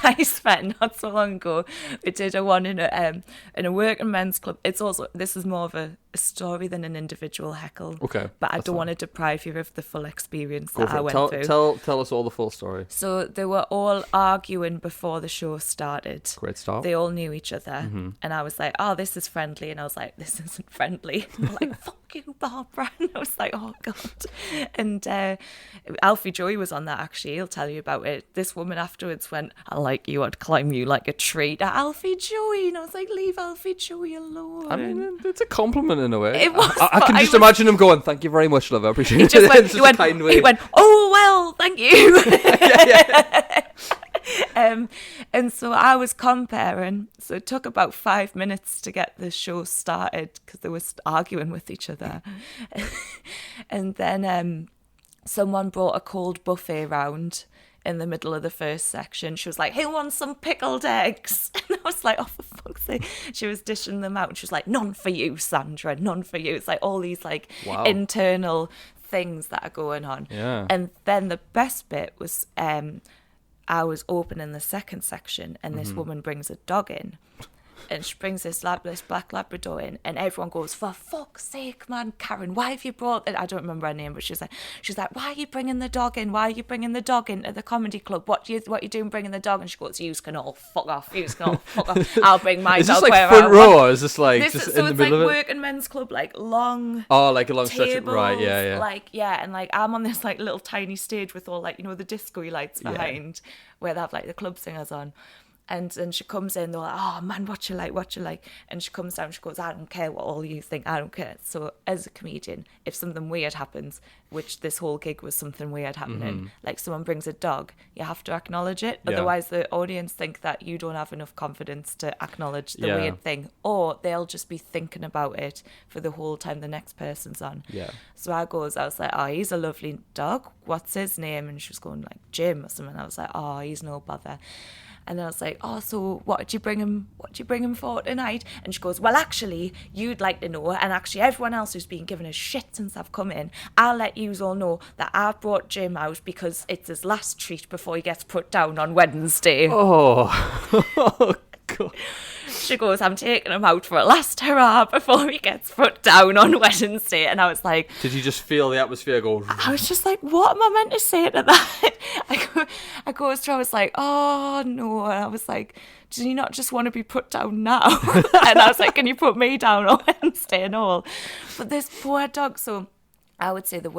I spent not so long ago. We did a one in a working men's club. This is more of a a story than an individual heckle. Okay. But I don't want to deprive you of the full experience Go that for I it. went through. Tell us all the full story. So they were all arguing before the show started. Great start. They all knew each other. And I was like, oh, this is friendly. And I was like, this isn't friendly. And they were like, fuck you, Barbara. And I was like, oh, God. And Alfie Joey was on that, actually. He'll tell you about it. This woman afterwards went, I like you. I'd climb you like a tree. To Alfie Joey. And I was like, leave Alfie Joey alone. I mean, it's a compliment in a way. It was, I can just imagine him going, thank you very much, love. I appreciate it. He went, oh, well, thank you. And so I was comparing. So it took about 5 minutes to get the show started because they were arguing with each other. And then someone brought a cold buffet round in the middle of the first section. She was like, who wants some pickled eggs? And I was like, oh, for fuck's sake. She was dishing them out and she was like, none for you, Sandra, none for you. It's like all these like internal things that are going on. Yeah. And then the best bit was I was opening the second section and this woman brings a dog in. And she brings this black Labrador in, and everyone goes, for fuck's sake, man, Karen, why have you brought it? I don't remember her name, but she's like, why are you bringing the dog in? Why are you bringing the dog into the comedy club? What you doing bringing the dog? And she goes, you can all fuck off. I'll bring my dog. Is this like where front I row, want. or is this like This just is, in the middle like of it? working men's club, like long. Oh, like a long stretch. Tables, Right, yeah. Like, yeah, and like I'm on this like little tiny stage with all like, you know, the disco lights behind where they have like the club singers on. And she comes in, they're like, oh man, what you like? And she comes down, she goes, I don't care what all you think, I don't care. So as a comedian, if something weird happens, which this whole gig was something weird happening, like someone brings a dog, you have to acknowledge it. Yeah. Otherwise the audience think that you don't have enough confidence to acknowledge the weird thing. Or they'll just be thinking about it for the whole time the next person's on. Yeah. So I was like, oh, he's a lovely dog. What's his name? And she was going like Jim or something. I was like, oh, he's no bother. And I was like, oh, so what did you bring him for tonight? And she goes, well, actually, you'd like to know, and actually everyone else who's been giving us shit since I've come in, I'll let you all know that I brought Jim out because it's his last treat before he gets put down on Wednesday. Oh, God. She goes, I'm taking him out for a last hurrah before he gets put down on Wednesday. And I was like... Did you just feel the atmosphere go... I was just like, what am I meant to say to that? I was like, oh, no. And I was like, do you not just want to be put down now? And I was like, can you put me down on Wednesday and all? But this poor dog... So I would say the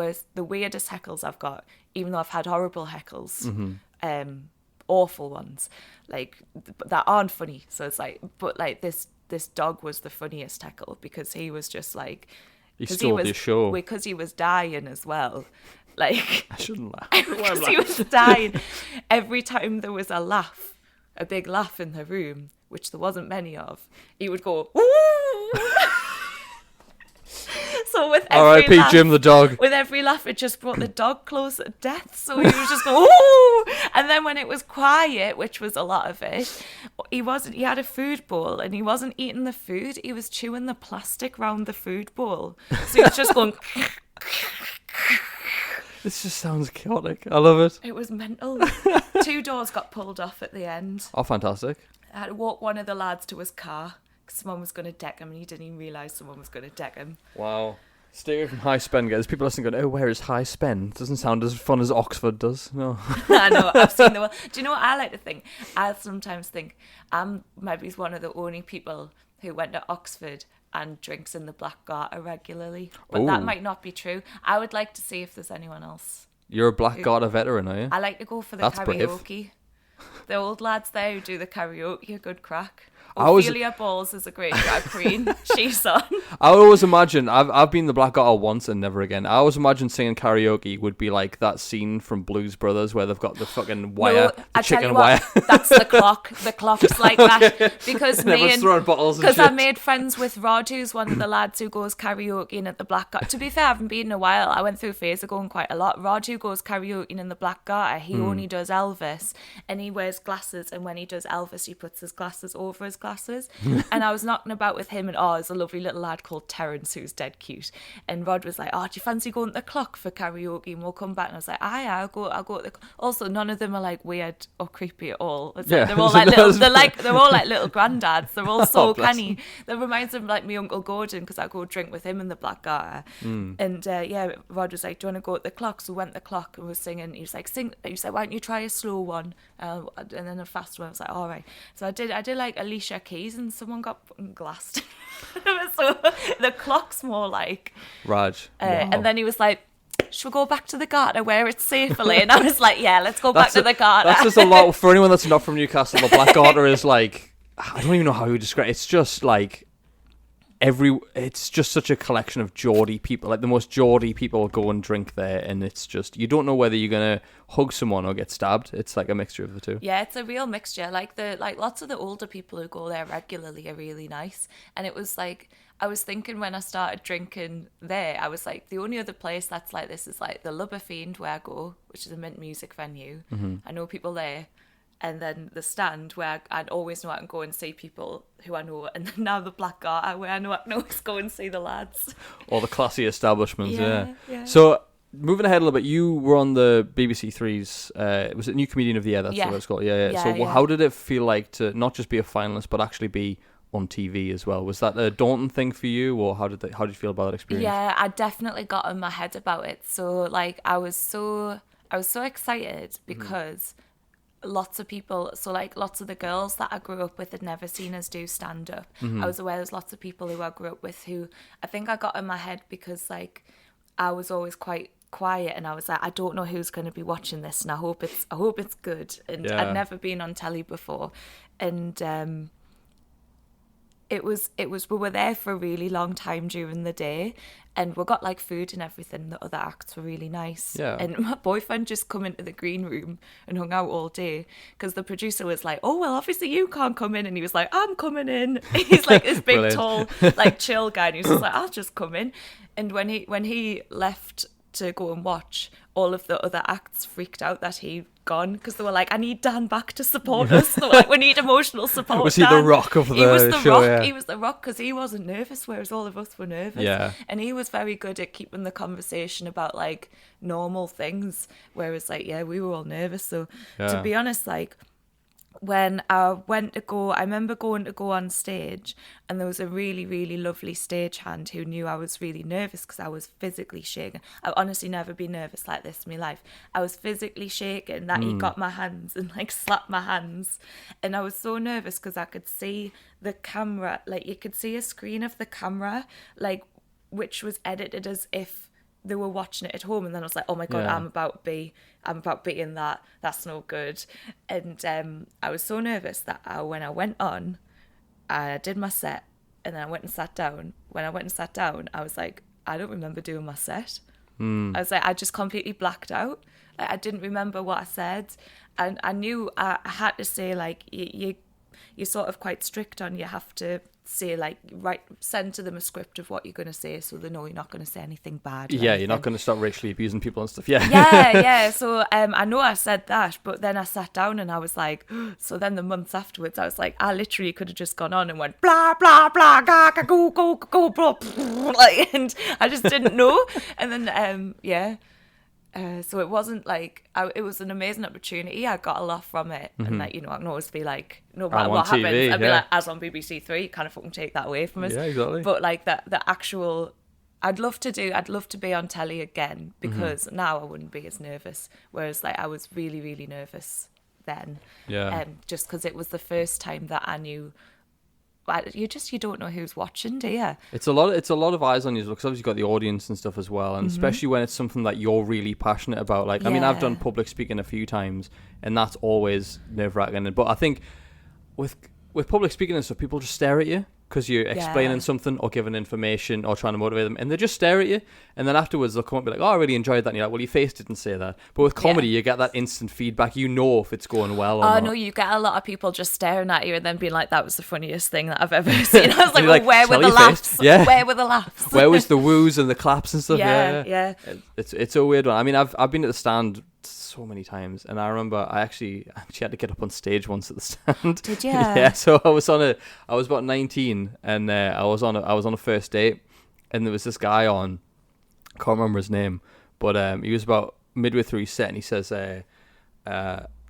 weirdest heckles I've got, even though I've had horrible heckles, awful ones, like that aren't funny. So it's like, but like this dog was the funniest heckle because he was just like, he stole the show because he was dying as well. Like I shouldn't laugh because he was dying. Every time there was a big laugh in the room, which there wasn't many of, he would go ooh. So with every R.I.P. laugh, Jim the dog. With every laugh, it just brought the dog closer to death. So he was just going, ooh! And then when it was quiet, which was a lot of it, he had a food bowl and he wasn't eating the food. He was chewing the plastic round the food bowl. So he was just going... This just sounds chaotic. I love it. It was mental. 2 doors got pulled off at the end. Oh, fantastic. I had to walk one of the lads to his car. Someone was going to deck him and he didn't even realise someone was going to deck him. Wow. Stay away from high spend, guys. People listening going, oh, where is high spend? Doesn't sound as fun as Oxford does. No. I know, I've seen the one. Do you know what I like to think? I sometimes think I'm maybe one of the only people who went to Oxford and drinks in the Black Garter regularly. But that might not be true. I would like to see if there's anyone else. You're a Black Garter veteran, are you? I like to go for the That's karaoke. brave. The old lads there who do the karaoke, a good crack. Ophelia Balls is a great drag queen. She's on. I would always imagine, I've been the Black Garter once and never again. I always imagine singing karaoke would be like that scene from Blues Brothers where they've got the fucking wire, the chicken wire. That's the clock. The clock's like that. Because I made friends with Rod, who's one of the lads who goes karaoke at the Black Garter. To be fair, I haven't been in a while. I went through a phase of going quite a lot. Rod, who goes karaoke in the Black Garter, he only does Elvis and he wears glasses, and when he does Elvis, he puts his glasses over his glasses. And I was knocking about with him, and there's a lovely little lad called Terence who's dead cute. And Rod was like, do you fancy going to the Clock for karaoke? And we'll come back. And I was like, I'll go to the... Also, none of them are like weird or creepy at all. It's like, they're all like little, they're all like little granddads. They're all so canny. That reminds them of like my Uncle Gordon, because I go drink with him in the Black Garter. And Rod was like, do you want to go to the Clock? So we went to the Clock and was singing. He was like, why don't you try a slow one? And then a fast one. I was like, all right. So I did like Alicia Keys, and someone got glassed. So the Clock's more like Raj. Wow. And then he was like, should we go back to the Garter where it's safer? And I was like, yeah, let's go back to the Garter. That's just a lot for anyone that's not from Newcastle. The Black Garter is like, I don't even know how you describe it. It's just like it's just such a collection of Geordie people. Like the most Geordie people go and drink there, and it's just, you don't know whether you're gonna hug someone or get stabbed. It's like a mixture of the two. Yeah, it's a real mixture. Like lots of the older people who go there regularly are really nice. And it was like, I was thinking when I started drinking there, I was like, the only other place that's like this is like the Lubber Fiend where I go, which is a mint music venue. I know people there. And then the Stand, where I'd always know I can go and see people who I know. And then now the Black Garter, where I know I can always go and see the lads. All the classy establishments, yeah. So, moving ahead a little bit, you were on the BBC3's, was it New Comedian of the Year? That's what it's called. Yeah. So how did it feel like to not just be a finalist, but actually be on TV as well? Was that a daunting thing for you, or how did you feel about that experience? Yeah, I definitely got in my head about it. So, like, I was so excited because... lots of people, so like lots of the girls that I grew up with had never seen us do stand-up. I was aware there's lots of people who I grew up with who I think I got in my head because like I was always quite quiet, and I was like, I don't know who's going to be watching this, and I hope it's good. And I'd never been on telly before, and it was we were there for a really long time during the day, and we got like food and everything. The other acts were really nice. Yeah. And my boyfriend just come into the green room and hung out all day because the producer was like, oh, well, obviously you can't come in. And he was like, I'm coming in. He's like this big, tall, like chill guy. And he was just like, I'll just come in. And when he left to go and watch, all of the other acts freaked out that he'd gone because they were like, I need Dan back to support us. They were like, we need emotional support. Was he the rock of the show? He was the rock because he wasn't nervous, whereas all of us were nervous. Yeah. And he was very good at keeping the conversation about like normal things, whereas like, we were all nervous. So to be honest, like when I remember going to go on stage, and there was a really, really lovely stagehand who knew I was really nervous because I was physically shaking. I've honestly never been nervous like this in my life. I was physically shaking that he got my hands and like slapped my hands. And I was so nervous because I could see the camera, like you could see a screen of the camera, like which was edited as if they were watching it at home, and then I was like, oh my god, I'm about to be in that. That's no good. And I was so nervous that when I went on, I did my set, and then I went and sat down. When I went and sat down, I was like, I don't remember doing my set. I was like, I just completely blacked out. I didn't remember what I said, and I knew I had to say like you're sort of quite strict on, you have to say like send to them a script of what you're going to say so they know you're not going to say anything bad. You're not going to start racially abusing people and stuff. So I know I said that, but then I sat down and I was like, so then the months afterwards I was like, I literally could have just gone on and went blah blah blah ga ga go go go blah, like, and I just didn't know. And then so it wasn't like it was an amazing opportunity. I got a lot from it, and like, you know, I can always be like, no matter what happens, I'd be like, as on BBC3, you kind of fucking take that away from us. Yeah, exactly. But like the actual, I'd love to be on telly again, because now I wouldn't be as nervous. Whereas like I was really, really nervous then. Yeah. Just because it was the first time that I knew. You don't know who's watching, do you? It's a lot of eyes on you, because obviously you've got the audience and stuff as well, and especially when it's something that you're really passionate about. Like, I mean, I've done public speaking a few times, and that's always nerve-wracking. But I think with public speaking and stuff, people just stare at you because you're explaining something or giving information or trying to motivate them, and they just stare at you, and then afterwards they'll come up and be like, oh, I really enjoyed that, and you're like, well, your face didn't say that. But with comedy, you get that instant feedback. You know if it's going well or not. No, you get a lot of people just staring at you and then being like, that was the funniest thing that I've ever seen. I was like, where were the laughs? Yeah. Where were the laughs? Where was the woos and the claps and stuff? Yeah. It's a weird one. I mean, I've been at the Stand so many times. And I remember I actually had to get up on stage once at the stand. Did you? Yeah. So I was about 19, and I was on a first date, and there was this guy on. Can't remember his name, but he was about midway through his set, and he says, "I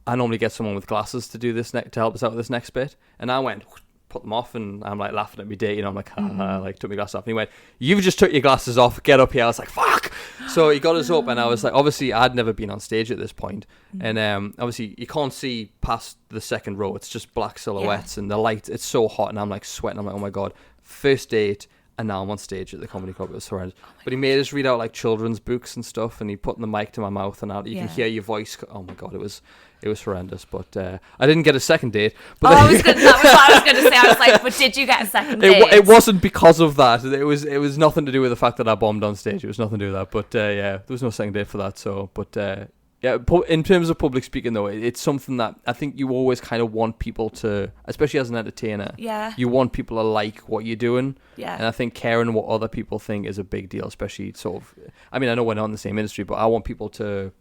normally get someone with glasses to do this to help us out with this next bit," and I went. Put them off, and I'm like laughing at my date, I'm like, like took my glasses off, and he went, "You've just took your glasses off, get up here." I was like, fuck. So he got us up, and I was like, obviously I'd never been on stage at this point, and obviously you can't see past the second row, it's just black silhouettes, and the light, it's so hot, and I'm like sweating, I'm like, oh my god, first date, and now I'm on stage at the comedy club. It was horrendous. But he made us read out like children's books and stuff, and he put the mic to my mouth, and you can hear your voice. Oh my god, it was horrendous. But I didn't get a second date. But that was what I was going to say. I was like, but did you get a second date? It wasn't because of that. It was nothing to do with the fact that I bombed on stage. It was nothing to do with that. But yeah, there was no second date for that. So, but yeah, in terms of public speaking though, it's something that I think you always kind of want people to, especially as an entertainer. Yeah. You want people to like what you're doing. Yeah. And I think caring what other people think is a big deal, especially sort of. I mean, I know we're not in the same industry, but I want people to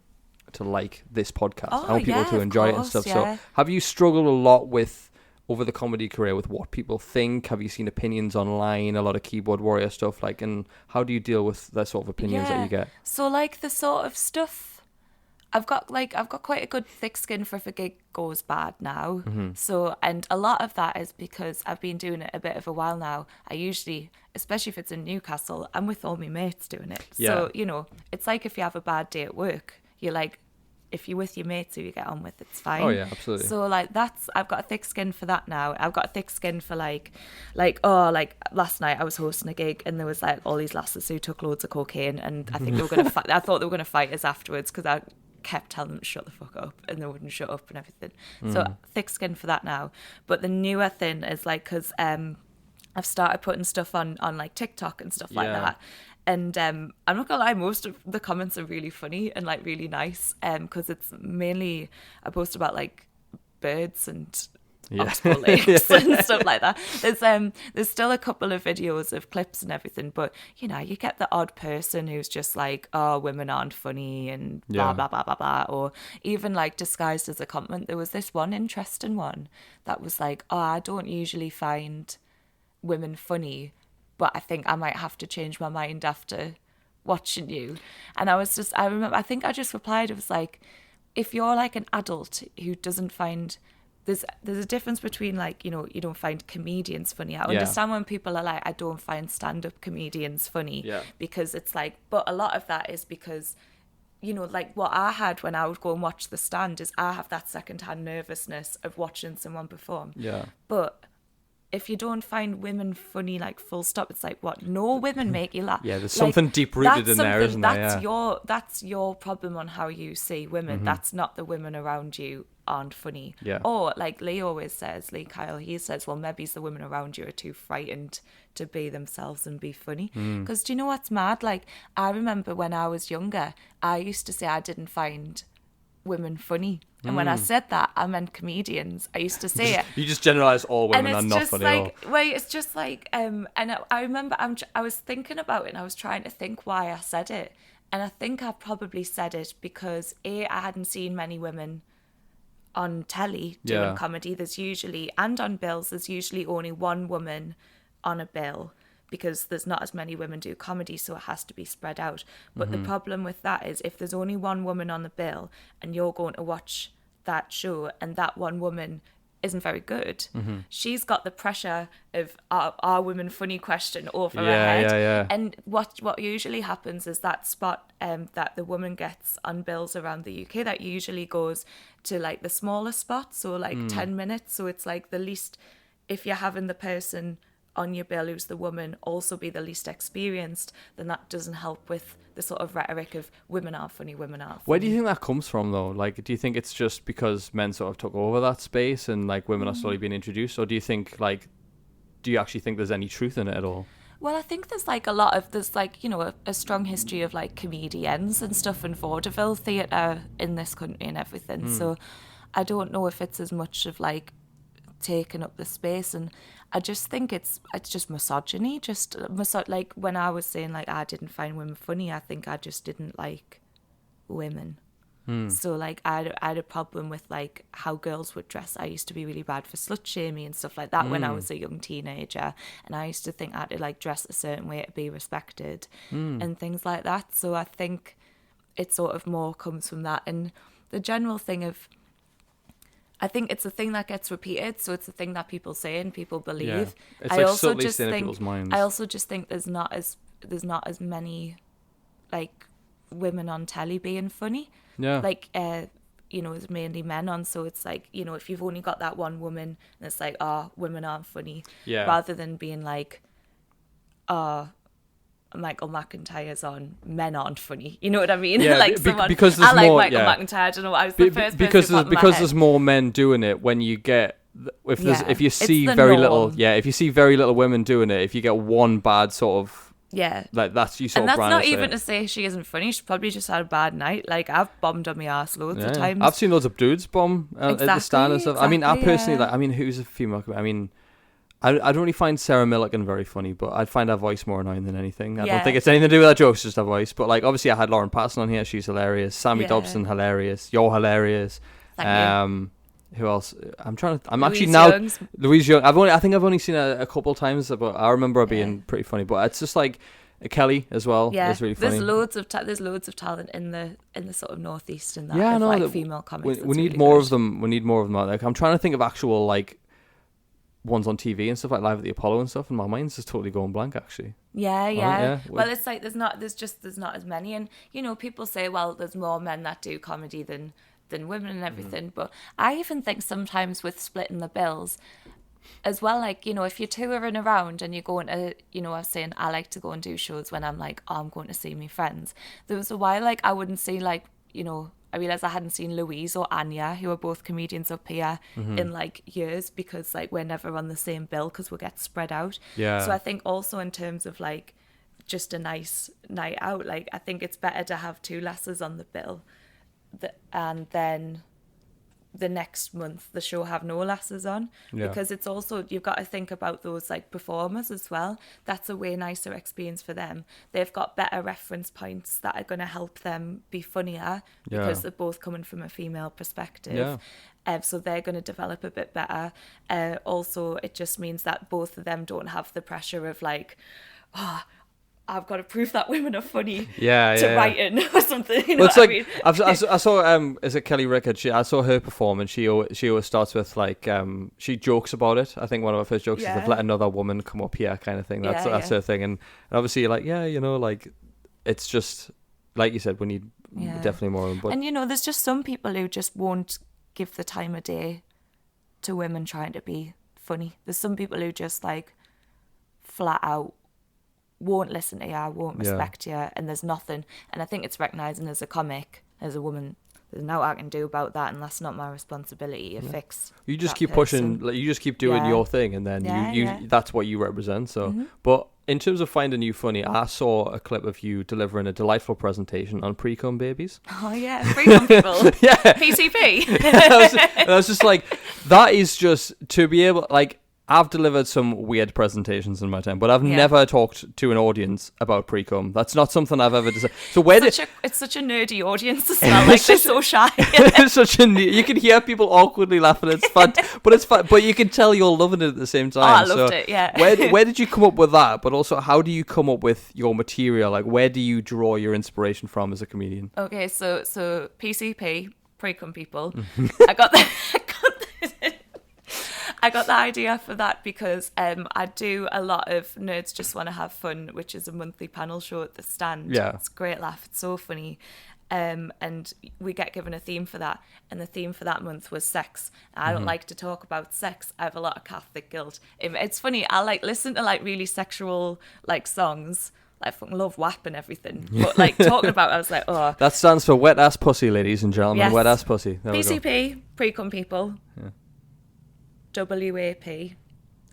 like this podcast. I want people to enjoy it and stuff. Yeah. So, have you struggled a lot with over the comedy career with what people think? Have you seen opinions online? A lot of keyboard warrior stuff, like, and how do you deal with that sort of opinions that you get? So, like the sort of stuff. I've got quite a good thick skin for if a gig goes bad now. So, and a lot of that is because I've been doing it a bit of a while now. I usually, especially if it's in Newcastle, I'm with all my mates doing it. Yeah. So, it's like if you have a bad day at work, you're like, if you're with your mates who you get on with, it's fine. Oh yeah, absolutely. So like I've got a thick skin for that now. I've got a thick skin for like last night I was hosting a gig and there was like all these lasses who took loads of cocaine and I think they were going to I thought they were going to fight us afterwards because I kept telling them to shut the fuck up and they wouldn't shut up and everything. So thick skin for that now. But the newer thing is like, because I've started putting stuff on like TikTok and stuff like that. And I'm not gonna lie, most of the comments are really funny and like really nice because it's mainly I post about like birds and Oxbow lakes and stuff like that. There's still a couple of videos of clips and everything, but you get the odd person who's just like, oh, women aren't funny and blah blah blah blah blah, or even like disguised as a compliment. There was this one interesting one that was like, oh, I don't usually find women funny, but I think I might have to change my mind after watching you. And I think I just replied, it was like, if you're like an adult who doesn't find, there's a difference between like, you don't find comedians funny. I understand when people are like, I don't find stand-up comedians funny, because it's like, but a lot of that is because, like what I had when I would go and watch The Stand is I have that second-hand nervousness of watching someone perform. Yeah. But if you don't find women funny, like full stop, it's like, what? No women make you laugh. Yeah, there's something deep-rooted in there, isn't there? That's your problem on how you see women. That's not the women around you aren't funny. Yeah. Or like Lee Kyle, he says, well, maybe it's the women around you are too frightened to be themselves and be funny. Because do you know what's mad? Like, I remember when I was younger, I used to say I didn't find women funny. And when I said that, I meant comedians. I used to say it. You just generalize all women are not funny at all. Wait, it's just like, and I remember I was thinking about it and I was trying to think why I said it. And I think I probably said it because I hadn't seen many women on telly doing comedy. There's usually, and on bills, there's usually only one woman on a bill, because there's not as many women do comedy, so it has to be spread out. But the problem with that is if there's only one woman on the bill and you're going to watch that show and that one woman isn't very good, she's got the pressure of are women funny question over her head. And what usually happens is that spot that the woman gets on bills around the UK, that usually goes to like the smaller spot, so like 10 minutes. So it's like the least, if you're having the person on your bill who's the woman also be the least experienced, then that doesn't help with the sort of rhetoric of women are funny. Where do you think that comes from though? Like, do you think it's just because men sort of took over that space and like women are slowly being introduced, or do you think like, do you actually think there's any truth in it at all? Well, I think there's like a strong history of like comedians and stuff in vaudeville theatre in this country and everything. So I don't know if it's as much of like taking up the space, and I just think it's just misogyny. Like when I was saying like I didn't find women funny, I think I just didn't like women. So like I had a problem with like how girls would dress. I used to be really bad for slut shaming and stuff like that when I was a young teenager, and I used to think I had to like dress a certain way to be respected and things like that. So I think it sort of more comes from that, and the general thing of, I think it's a thing that gets repeated, so it's a thing that people say and people believe. Yeah. It's I like also subtly just staying in think people's minds. I also just think there's not as many like women on telly being funny. Yeah. Like there's mainly men on, so it's like, if you've only got that one woman and it's like, women aren't funny. Yeah. Rather than being like, Michael McIntyre's on, men aren't funny. You know what I mean? Yeah, like because there's I like more, Michael yeah. McIntyre. I don't know. I was the first because person because there's more men doing it. When you get if you see very little, if you see very little women doing it, if you get one bad sort of like that's you sort and of that's not even it. to say she isn't funny. She probably just had a bad night. Like I've bombed on my arse loads of times. I've seen loads of dudes bomb at the stand and stuff. I mean, I personally like. I mean, who's a female? I mean, I don't really find Sarah Millican very funny, but I'd find her voice more annoying than anything. I don't think it's anything to do with her jokes, just her voice. But like, obviously, I had Lauren Patterson on here. She's hilarious. Sammy Dobson, hilarious. You're hilarious. Thank you. Who else? I'm Louise actually now Young's. Louise Young. I think I've only seen her a couple of times, but I remember her being pretty funny. But it's just like Kelly as well. Yeah, is really funny. There's loads of talent in the sort of northeast and that. Yeah, of, no, like female comics. We need more of them. We need more of them out there. I'm trying to think of actual like ones on TV and stuff like Live at the Apollo and stuff, and my mind's just totally going blank actually. Yeah. Well, it's like there's not as many, and people say, well, there's more men that do comedy than women and everything, but I even think sometimes with splitting the bills as well, like, if you're touring around and you're going to, I was saying I like to go and do shows when I'm like, I'm going to see my friends. There was a while like I wouldn't see like, I realised I hadn't seen Louise or Anya, who are both comedians up here, in like years, because like we're never on the same bill because we get spread out. Yeah. So I think also in terms of like just a nice night out, like I think it's better to have two lasses on the bill, and then the next month the show have no lasses on, because it's also, you've got to think about those like performers as well. That's a way nicer experience for them. They've got better reference points that are going to help them be funnier, because they're both coming from a female perspective. So they're going to develop a bit better. Also, it just means that both of them don't have the pressure of like, I've got to prove that women are funny to writing or something. You know it's what like, I mean? I saw is it Kelly Rickard? I saw her perform, and she always starts with like she jokes about it. I think one of her first jokes is they've let another woman come up here, kind of thing. That's her thing, and obviously like like it's just like you said, we need definitely more of them. But and there's just some people who just won't give the time of day to women trying to be funny. There's some people who just like flat out won't listen to you, won't respect you, and there's nothing. And I think it's recognising as a comic, as a woman, there's nothing I can do about that, and that's not my responsibility to fix. You just keep pushing, like, you just keep doing your thing, and then you that's what you represent. So, but in terms of finding you funny, I saw a clip of you delivering a delightful presentation on pre-cum babies. Oh yeah, pre-cum people. PCP. I was just like, that is just to be able, like, I've delivered some weird presentations in my time, but I've never talked to an audience about pre-cum. That's not something I've ever decided. So it's such a nerdy audience as well. Like they're so shy. It's such a you can hear people awkwardly laughing. It's fun, but it's fun. But you can tell you're loving it at the same time. Oh, I loved it. Yeah. Where did you come up with that? But also, how do you come up with your material? Like, where do you draw your inspiration from as a comedian? Okay, so PCP, pre-cum people. I got the idea for that because I do a lot of Nerds Just Want to Have Fun, which is a monthly panel show at the Stand. Yeah. It's a great laugh. It's so funny. And we get given a theme for that. And the theme for that month was sex. I don't like to talk about sex. I have a lot of Catholic guilt. It's funny. I like listen to like really sexual like songs. I fucking love WAP and everything. But like talking about it, I was like, oh. That stands for wet ass pussy, ladies and gentlemen. Yes. Wet ass pussy. There PCP, pre-cum people. Yeah. WAP,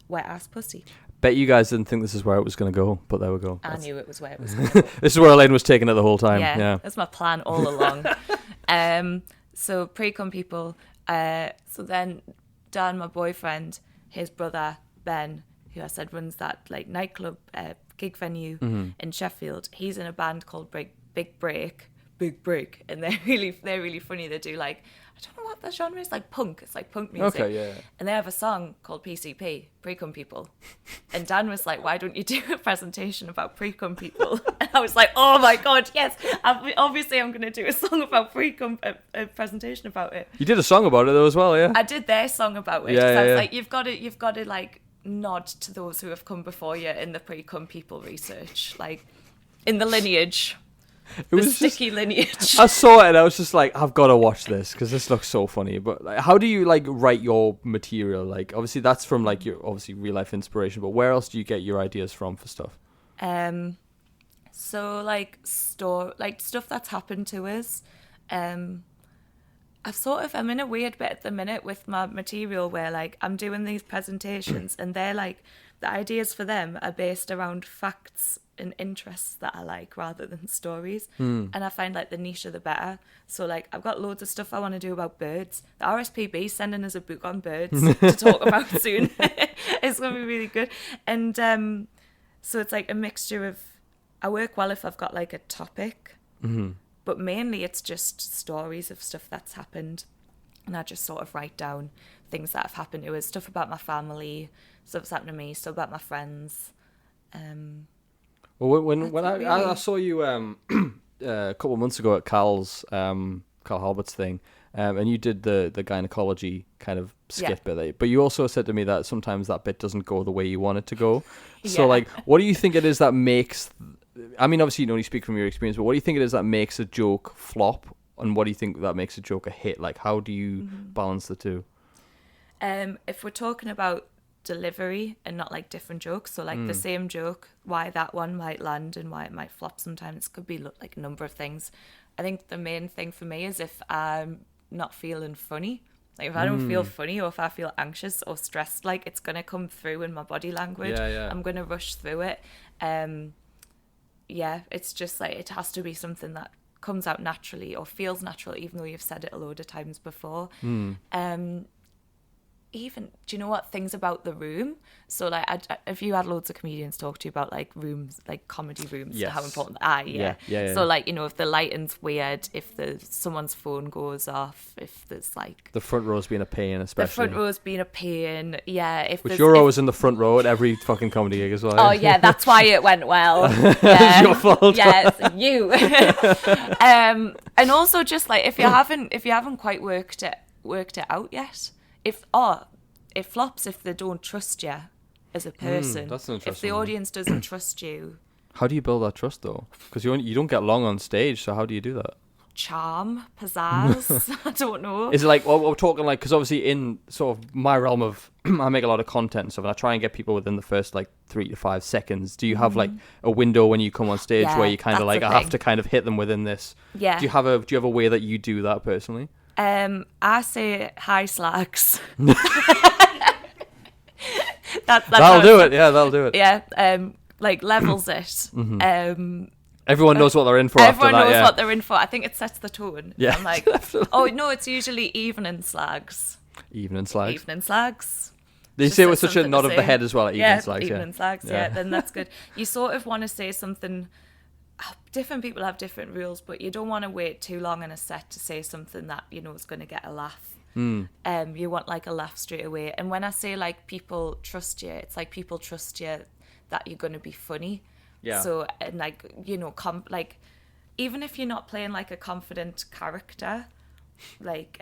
wet ass pussy. Bet you guys didn't think this is where it was going to go, but there we go. I knew it was where it was going to go. This is where Elaine was taking it the whole time. Yeah. That's my plan all along. So pre-cum people. So then Dan, my boyfriend, his brother Ben, who I said runs that like nightclub gig venue in Sheffield. He's in a band called Big Break. big break, and they're really funny. They do like, I don't know what the genre is, like punk. It's like punk music. Okay, yeah. And they have a song called PCP, Pre-Cum People. And Dan was like, why don't you do a presentation about pre-cum people? And I was like, oh my God, yes. Obviously, I'm going to do a song about pre-cum, a presentation about it. You did a song about it though as well, yeah? I did their song about it. Yeah, I was yeah. like, you've got to like nod to those who have come before you in the pre-cum people research, like in the lineage. It was sticky lineage. I saw it and I was just like, I've got to watch this because this looks so funny. But like, how do you like write your material? Like, obviously that's from like your obviously real life inspiration, but where else do you get your ideas from for stuff? So like stuff that's happened to us. I'm in a weird bit at the minute with my material where like I'm doing these presentations and they're like, the ideas for them are based around facts and interests that I like rather than stories. And I find like the nicher the better. So like I've got loads of stuff I want to do about birds. The RSPB sending us a book on birds to talk about soon. It's going to be really good. And so it's like a mixture of, I work well if I've got like a topic, but mainly it's just stories of stuff that's happened. And I just sort of write down things that have happened to us, stuff about my family, stuff that's happened to me, stuff about my friends. Well, when I saw you a couple of months ago at Carl Halbert's thing, and you did the gynecology kind of skit bit there, but you also said to me that sometimes that bit doesn't go the way you want it to go. So like, what do you think it is that makes, I mean, obviously you can only speak from your experience, but what do you think it is that makes a joke flop? And what do you think that makes a joke a hit? Like, how do you balance the two? If we're talking about delivery and not like different jokes, so like the same joke, why that one might land and why it might flop sometimes, could be like a number of things. I think the main thing for me is if I'm not feeling funny, like if I don't feel funny or if I feel anxious or stressed, like it's going to come through in my body language. I'm going to rush through it. It's just like, it has to be something that comes out naturally or feels natural, even though you've said it a load of times before. Even, do you know what, things about the room? So like, if you had loads of comedians talk to you about like rooms, like comedy rooms, how important so like, you know, if the lighting's weird, if someone's phone goes off, if there's like the front row's being a pain, especially the front row's being a pain, which you're always in the front row at every fucking comedy gig as well. Oh yeah, that's why it went well. It's your fault. Yeah, it's you. And also just like if you haven't quite worked it out yet, if it flops if they don't trust you as a person. That's interesting. If the audience doesn't trust you. How do you build that trust though? Because you don't get long on stage, so how do you do that? Charm, pizzazz. I don't know. Is it like, well, we're talking like, because obviously in sort of my realm of, I make a lot of content and stuff, and I try and get people within the first like 3 to 5 seconds. Do you have like a window when you come on stage where you kind of like, I have to kind of hit them within this? Yeah. Do you have a way that you do that personally? I say hi slags. That'll do it. Yeah, that'll do it. Yeah. Like levels it. Everyone knows what they're in for after that. Everyone knows what they're in for. I think it sets the tone. Yeah. I'm like, oh no, it's usually evening slags. Evening slags. Evening slags. They say it with such a nod of the head as well. Evening slags. Evening slags. Yeah, then that's good. You sort of want to say something. Different people have different rules, but you don't want to wait too long in a set to say something that you know is going to get a laugh. You want like a laugh straight away. And when I say like people trust you, it's like people trust you that you're going to be funny. Yeah. So and like, you know, like even if you're not playing like a confident character, like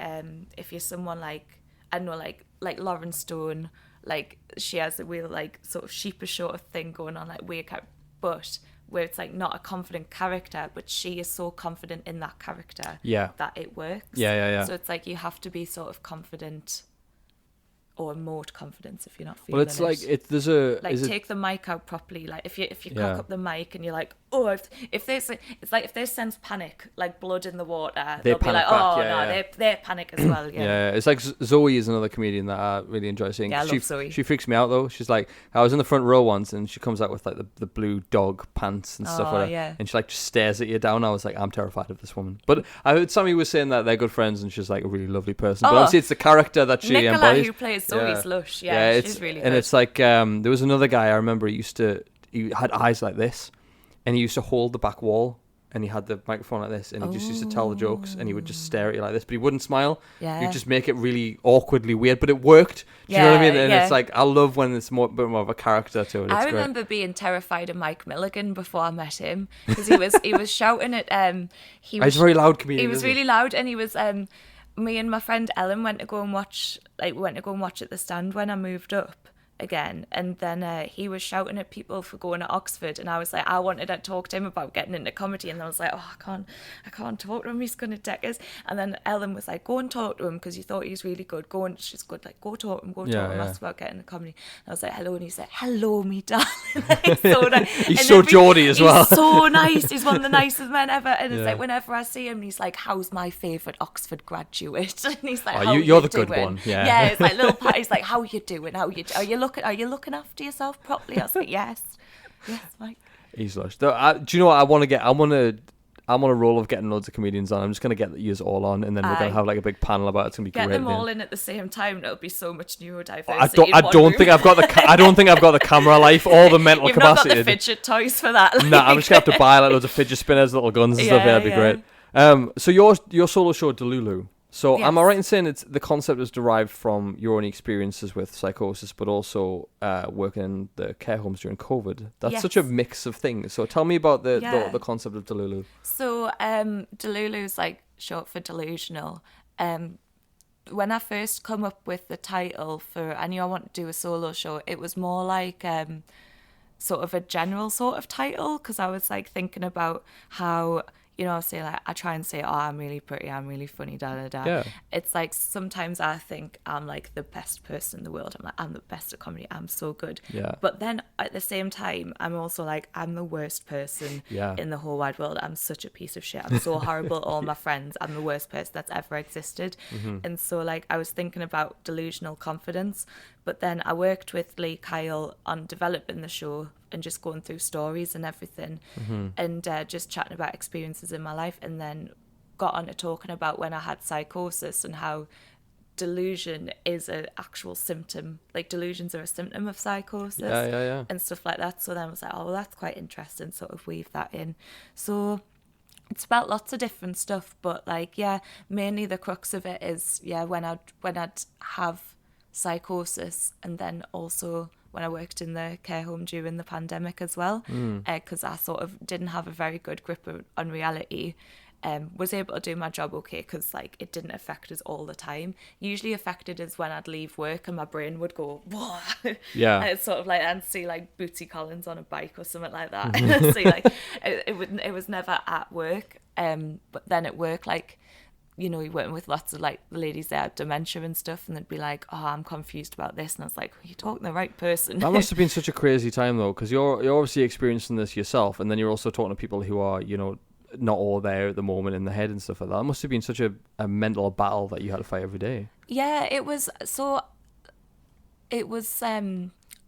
if you're someone like, I don't know, like Lauren Stone, like she has a real like sort of sheepish sort of thing going on, like weird, but where it's like not a confident character, but she is so confident in that character that it works. Yeah. So it's like you have to be sort of confident or emote confidence if you're not feeling it. Well, it's like there's a like take the mic out properly. Like if you cock up the mic and you're like, oh, if there's it's like if they sense panic, like blood in the water, they'll be like, oh no, they panic as well. Yeah, it's like Zoe is another comedian that I really enjoy seeing. Yeah, I love Zoe. She freaks me out though. She's like, I was in the front row once and she comes out with like the blue dog pants and stuff like that, and she like just stares at you down. I was like, I'm terrified of this woman. But I heard Sammy was saying that they're good friends and she's like a really lovely person. But obviously it's the character that she Nicola, embodies. Who plays Zoe's lush. Yeah, she's really good. And it's like there was another guy I remember he had eyes like this and he used to hold the back wall and he had the microphone like this, and he just used to tell the jokes, and he would just stare at you like this, but he wouldn't smile. Yeah. He'd just make it really awkwardly weird, but it worked. Do you know what I mean? And it's like, I love when it's a bit more of a character to it. It's I great. remember being terrified of Mike Milligan before I met him, because he was shouting at He's a very loud comedian. He was really loud, and he was me and my friend Ellen went to go and watch at the Stand when I moved up again, and then he was shouting at people for going to Oxford, and I was like, I wanted to talk to him about getting into comedy, and I was like, oh, I can't talk to him, he's gonna deck us. And then Ellen was like, go and talk to him, because you thought he was really good, she's good, like, go talk to him, ask about getting into comedy. And I was like, hello, and he's like, hello, me darling. Like, so nice. He's so Geordie as well. He's so nice, he's one of the nicest men ever. And it's like, whenever I see him, he's like, how's my favourite Oxford graduate? And he's like, how you're the doing? good one. Yeah, it's like little Patty's like, how you doing? Are you looking after yourself properly? I was like, yes, Mike. He's lush. Do you know what I want to get? I'm on a roll of getting loads of comedians on. I'm just gonna get you all on, and then we're gonna have like a big panel about it. It's gonna be get great. Get them all in at the same time. It'll be so much neurodiversity. I don't think I've got the camera life or the mental capacity. You've not got the fidget toys for that. No, I'm just gonna have to buy like loads of fidget spinners, little guns and stuff. Yeah, that'd be great. So your solo show Delulu. So am I right in saying it's the concept is derived from your own experiences with psychosis, but also working in the care homes during COVID? That's such a mix of things. So tell me about the concept of Delulu. So Delulu is like short for delusional. When I first come up with the title for, I knew I wanted to do a solo show, it was more like sort of a general sort of title, because I was like thinking about how, you know, say like I try and say, oh, I'm really pretty, I'm really funny, da da da. Yeah. It's like sometimes I think I'm like the best person in the world. I'm like, I'm the best at comedy. I'm so good. Yeah. But then at the same time, I'm also like, I'm the worst person in the whole wide world. I'm such a piece of shit. I'm so horrible. All my friends. I'm the worst person that's ever existed. Mm-hmm. And so like I was thinking about delusional confidence, but then I worked with Lee Kyle on developing the show and just going through stories and everything, and just chatting about experiences in my life, and then got on to talking about when I had psychosis and how delusion is an actual symptom, like delusions are a symptom of psychosis and stuff like that. So then I was like, oh, well, that's quite interesting, sort of weave that in. So it's about lots of different stuff, but like, mainly the crux of it is, when I'd have psychosis, and then also when I worked in the care home during the pandemic as well, because I sort of didn't have a very good grip on reality. Was able to do my job okay, because like it didn't affect us all the time. Usually affected us when I'd leave work and my brain would go, whoa. Yeah. And it's sort of like I'd see like Bootsy Collins on a bike or something like that. And I'd see like it was never at work. But then at work, like, you know, you're working with lots of like the ladies that have dementia and stuff, and they'd be like, oh, I'm confused about this, and I was like, you're talking to the right person. That must have been such a crazy time though, because you're obviously experiencing this yourself, and then you're also talking to people who are, you know, not all there at the moment in the head and stuff like that. It must have been such a mental battle that you had to fight every day. Yeah, it was.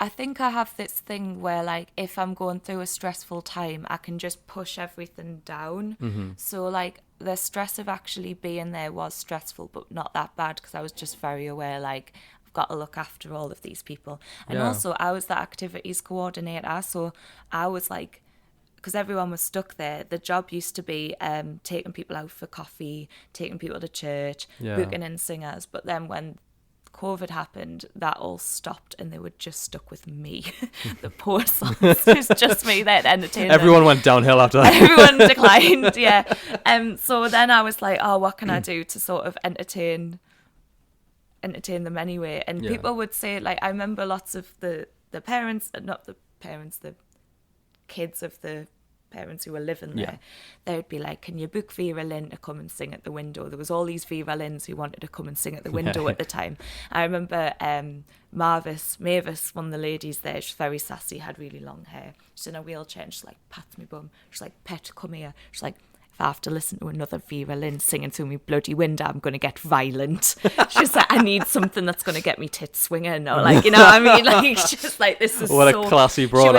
I think I have this thing where like if I'm going through a stressful time, I can just push everything down. Mm-hmm. So like the stress of actually being there was stressful, but not that bad, because I was just very aware, like, I've got to look after all of these people. And also I was the activities coordinator, so I was like, because everyone was stuck there, the job used to be taking people out for coffee, taking people to church, booking in singers. But then when COVID happened, that all stopped, and they were just stuck with me. The poor souls. It was just me there to entertain Everyone them. went downhill after that. Everyone declined, so then I was like, oh, what can I do to sort of entertain them anyway? And people would say, like, I remember lots of the parents, not the parents, the kids of the parents who were living there, they would be like, can you book Vera Lynn to come and sing at the window? There was all these Vera Lynns who wanted to come and sing at the window at the time. I remember Mavis, one of the ladies there, she's very sassy, had really long hair, she's in a wheelchair, and she's like, pats me bum, she's like, Pet, come here. She's like, if I have to listen to another Vera Lynn singing through me bloody window, I'm going to get violent. She's like, I need something that's going to get me tits swinging, or like, you know what I mean? Like, she's like, this is what so... a classy broad.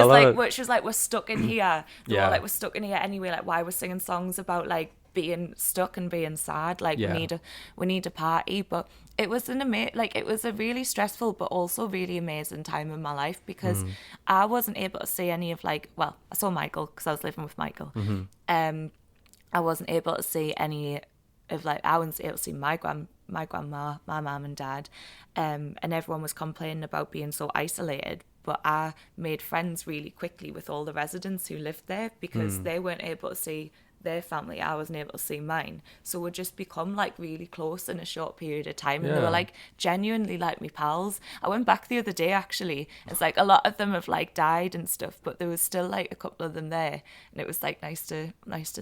She was like, we're stuck in here. Like, we're stuck in here anyway. Like, why we're singing songs about like being stuck and being sad? Like, we need a party. But it was it was a really stressful but also really amazing time in my life, because I wasn't able to see any of like, well, I saw Michael because I was living with Michael. I wasn't able to see any of like, I wasn't able to see my grandma, my mum and dad, and everyone was complaining about being so isolated. But I made friends really quickly with all the residents who lived there because they weren't able to see their family. I wasn't able to see mine. So we'd just become like really close in a short period of time. And they were like genuinely like my pals. I went back the other day actually. It's like a lot of them have like died and stuff, but there was still like a couple of them there. And it was like nice to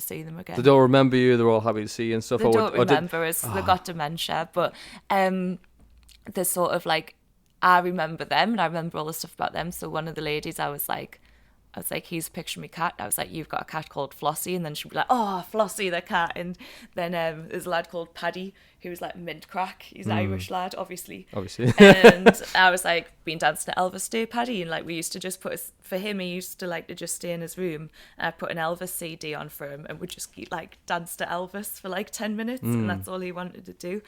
see them again. They don't remember you, they're all happy to see you and stuff. They don't remember us, they got dementia. But the sort of like, I remember them and I remember all the stuff about them. So one of the ladies, I was like, here's a picture of my cat. I was like, you've got a cat called Flossie. And then she'd be like, oh, Flossie, the cat. And then there's a lad called Paddy, who was like mint crack. He's an Irish lad, obviously. And I was like, been dancing to Elvis Day, Paddy. And like, we used to just for him, he used to like to just stay in his room. And I put an Elvis CD on for him and would just like dance to Elvis for like 10 minutes. And that's all he wanted to do.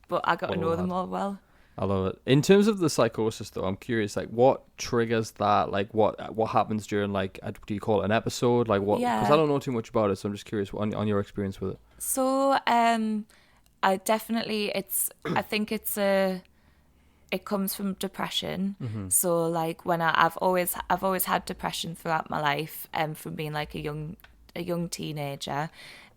But I got to know them all well. I love it. In terms of the psychosis, though, I'm curious, like, what triggers that? Like, what happens during, like, do you call it an episode? Like, what? Because I don't know too much about it, so I'm just curious on your experience with it. So, I definitely, I think it comes from depression. Mm-hmm. So, like, when I've always had depression throughout my life, from being like a young teenager.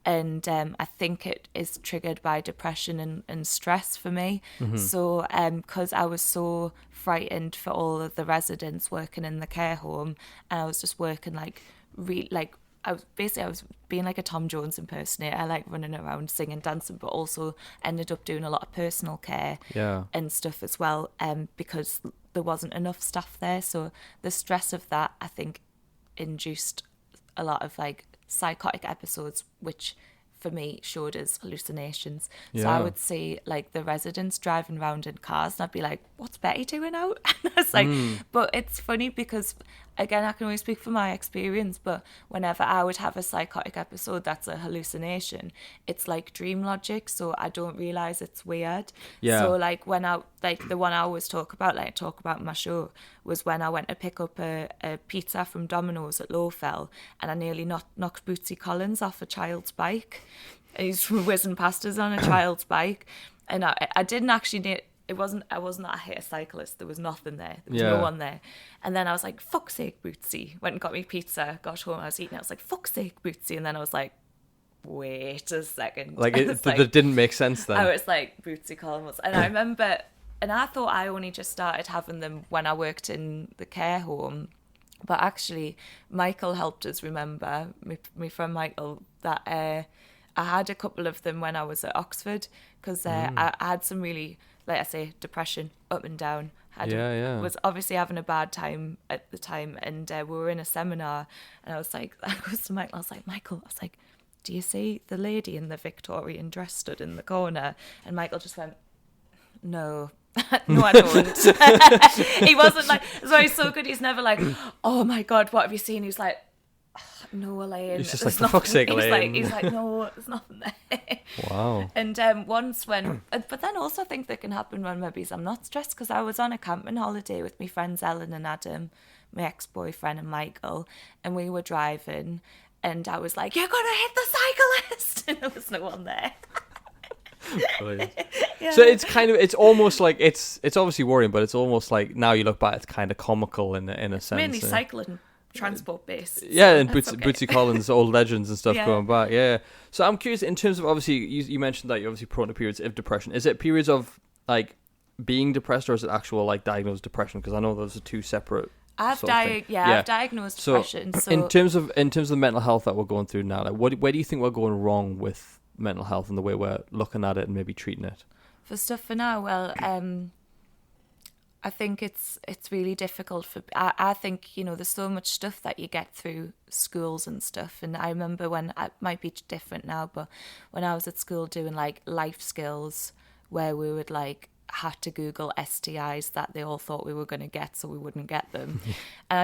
And I think it is triggered by depression and stress for me. Mm-hmm. So because I was so frightened for all of the residents working in the care home, and I was just working like I was being like a Tom Jones impersonator, like running around singing, dancing, but also ended up doing a lot of personal care and stuff as well, because there wasn't enough staff there. So the stress of that, I think, induced a lot of like psychotic episodes, which for me showed as hallucinations. So I would see like the residents driving around in cars and I'd be like, what's Betty doing out? And I was like, but it's funny because again, I can only speak from my experience, but whenever I would have a psychotic episode that's a hallucination, it's like dream logic, so I don't realise it's weird. So like when the one I always talk about in my show, was when I went to pick up a pizza from Domino's at Lowfell and I nearly knocked Bootsy Collins off a child's bike. He's whizzing past us on a child's bike. And I didn't actually... I wasn't that I hit a cyclist. There was nothing there. There was no one there. And then I was like, fuck's sake, Bootsy. Went and got me pizza. Got home, I was eating it. I was like, fuck's sake, Bootsy. And then I was like, wait a second. Like, that didn't make sense then. I was like, Bootsy Collins. And I remember, and I thought I only just started having them when I worked in the care home. But actually, Michael helped us remember, my friend Michael, that I had a couple of them when I was at Oxford. Because I had some really... like I say, depression, up and down. Was obviously having a bad time at the time, and we were in a seminar, and I was like, Michael, do you see the lady in the Victorian dress stood in the corner? And Michael just went, no. No, I don't. He wasn't like, so he's so good, he's never like, oh my God, what have you seen? He's like, no, Elaine. He's just like, for fuck's sake, Elaine. He's like, no, there's nothing there. Wow. And once when... but then also I think that can happen when maybe I'm not stressed, because I was on a camping holiday with my friends Ellen and Adam, my ex-boyfriend and Michael, and we were driving, and I was like, you're going to hit the cyclist! And there was no one there. So it's almost like, it's obviously worrying, but it's almost like, now you look back, it's kind of comical in a sense. Mainly cycling. Transport based. And Bootsy Collins, old legends and stuff going back. So I'm curious, in terms of, obviously, you mentioned that you're obviously prone to periods of depression. Is it periods of like being depressed, or is it actual like diagnosed depression? Because I know those are two separate. I've diagnosed depression. So in terms of the mental health that we're going through now, like where do you think we're going wrong with mental health and the way we're looking at it and maybe treating it? For stuff for now, well, I think it's really difficult for... I think, there's so much stuff that you get through schools and stuff. And I remember when... It might be different now, but when I was at school doing, like, life skills, where we would, like, had to Google STIs that they all thought we were going to get so we wouldn't get them. And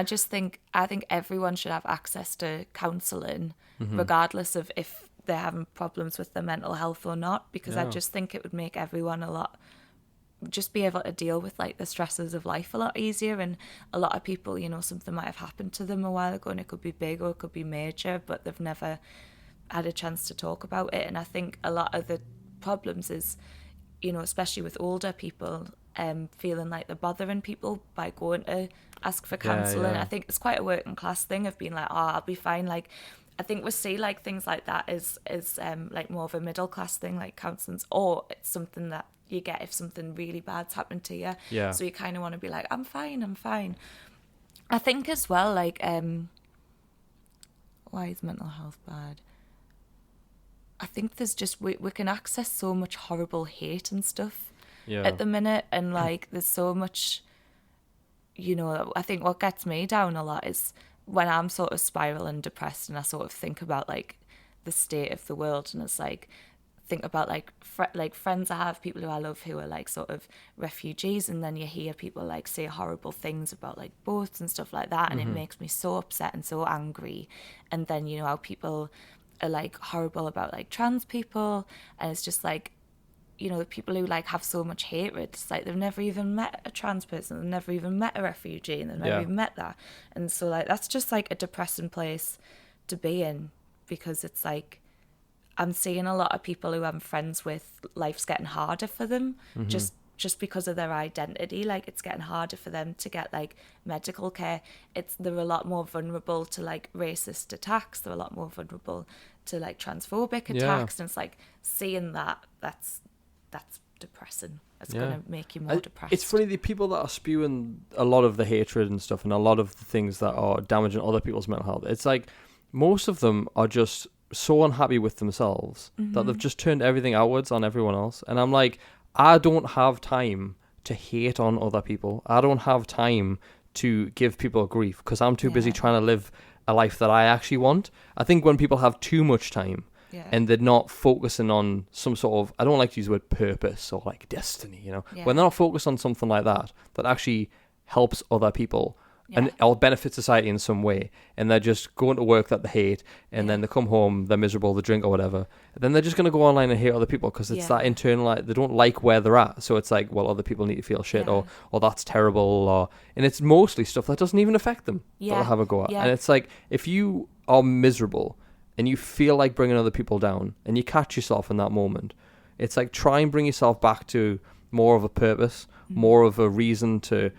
I think everyone should have access to counselling, regardless of if they're having problems with their mental health or not, because I just think it would make everyone just be able to deal with like the stresses of life a lot easier. And a lot of people, something might have happened to them a while ago and it could be big or it could be major, but they've never had a chance to talk about it. And I think a lot of the problems is, you know, especially with older people, feeling like they're bothering people by going to ask for counselling. yeah. I think it's quite a working class thing of being like, oh, I'll be fine. Like, I think we see like things like that as like more of a middle class thing, like counselling, or it's something that you get if something really bad's happened to you. Yeah. So you kind of want to be like, I'm fine. I think as well, like, why is mental health bad? I think there's just, we can access so much horrible hate and stuff at the minute, and like there's so much, you know, I think what gets me down a lot is when I'm sort of spiraling depressed and I sort of think about like the state of the world, and it's like, think about like friends I have, people who I love who are like sort of refugees, and then you hear people like say horrible things about like boats and stuff like that, and it makes me so upset and so angry. And then, you know, how people are like horrible about like trans people, and it's just like, you know, the people who like have so much hatred, it's like they've never even met a trans person, they've never even met a refugee, and they've never even met that. And so like that's just like a depressing place to be in, because it's like I'm seeing a lot of people who I'm friends with, life's getting harder for them, just because of their identity. Like it's getting harder for them to get like medical care. They're a lot more vulnerable to like racist attacks. They're a lot more vulnerable to like transphobic attacks. And it's like seeing that's depressing. It's going to make you more depressed. It's funny, the people that are spewing a lot of the hatred and stuff and a lot of the things that are damaging other people's mental health, it's like most of them are just so unhappy with themselves that they've just turned everything outwards on everyone else. And I'm like, I don't have time to hate on other people. I don't have time to give people grief because I'm too busy trying to live a life that I actually want. I think when people have too much time and they're not focusing on some sort of, I don't like to use the word purpose or like destiny, you know, when they're not focused on something like that actually helps other people and or benefit society in some way, and they're just going to work that they hate, and then they come home, they're miserable, they drink or whatever, then they're just going to go online and hate other people because it's that internal, like, they don't like where they're at, so it's like, well, other people need to feel shit, or that's terrible, and it's mostly stuff that doesn't even affect them that they'll have a go at. And it's like, if you are miserable and you feel like bringing other people down and you catch yourself in that moment, it's like, try and bring yourself back to more of a purpose, more of a reason to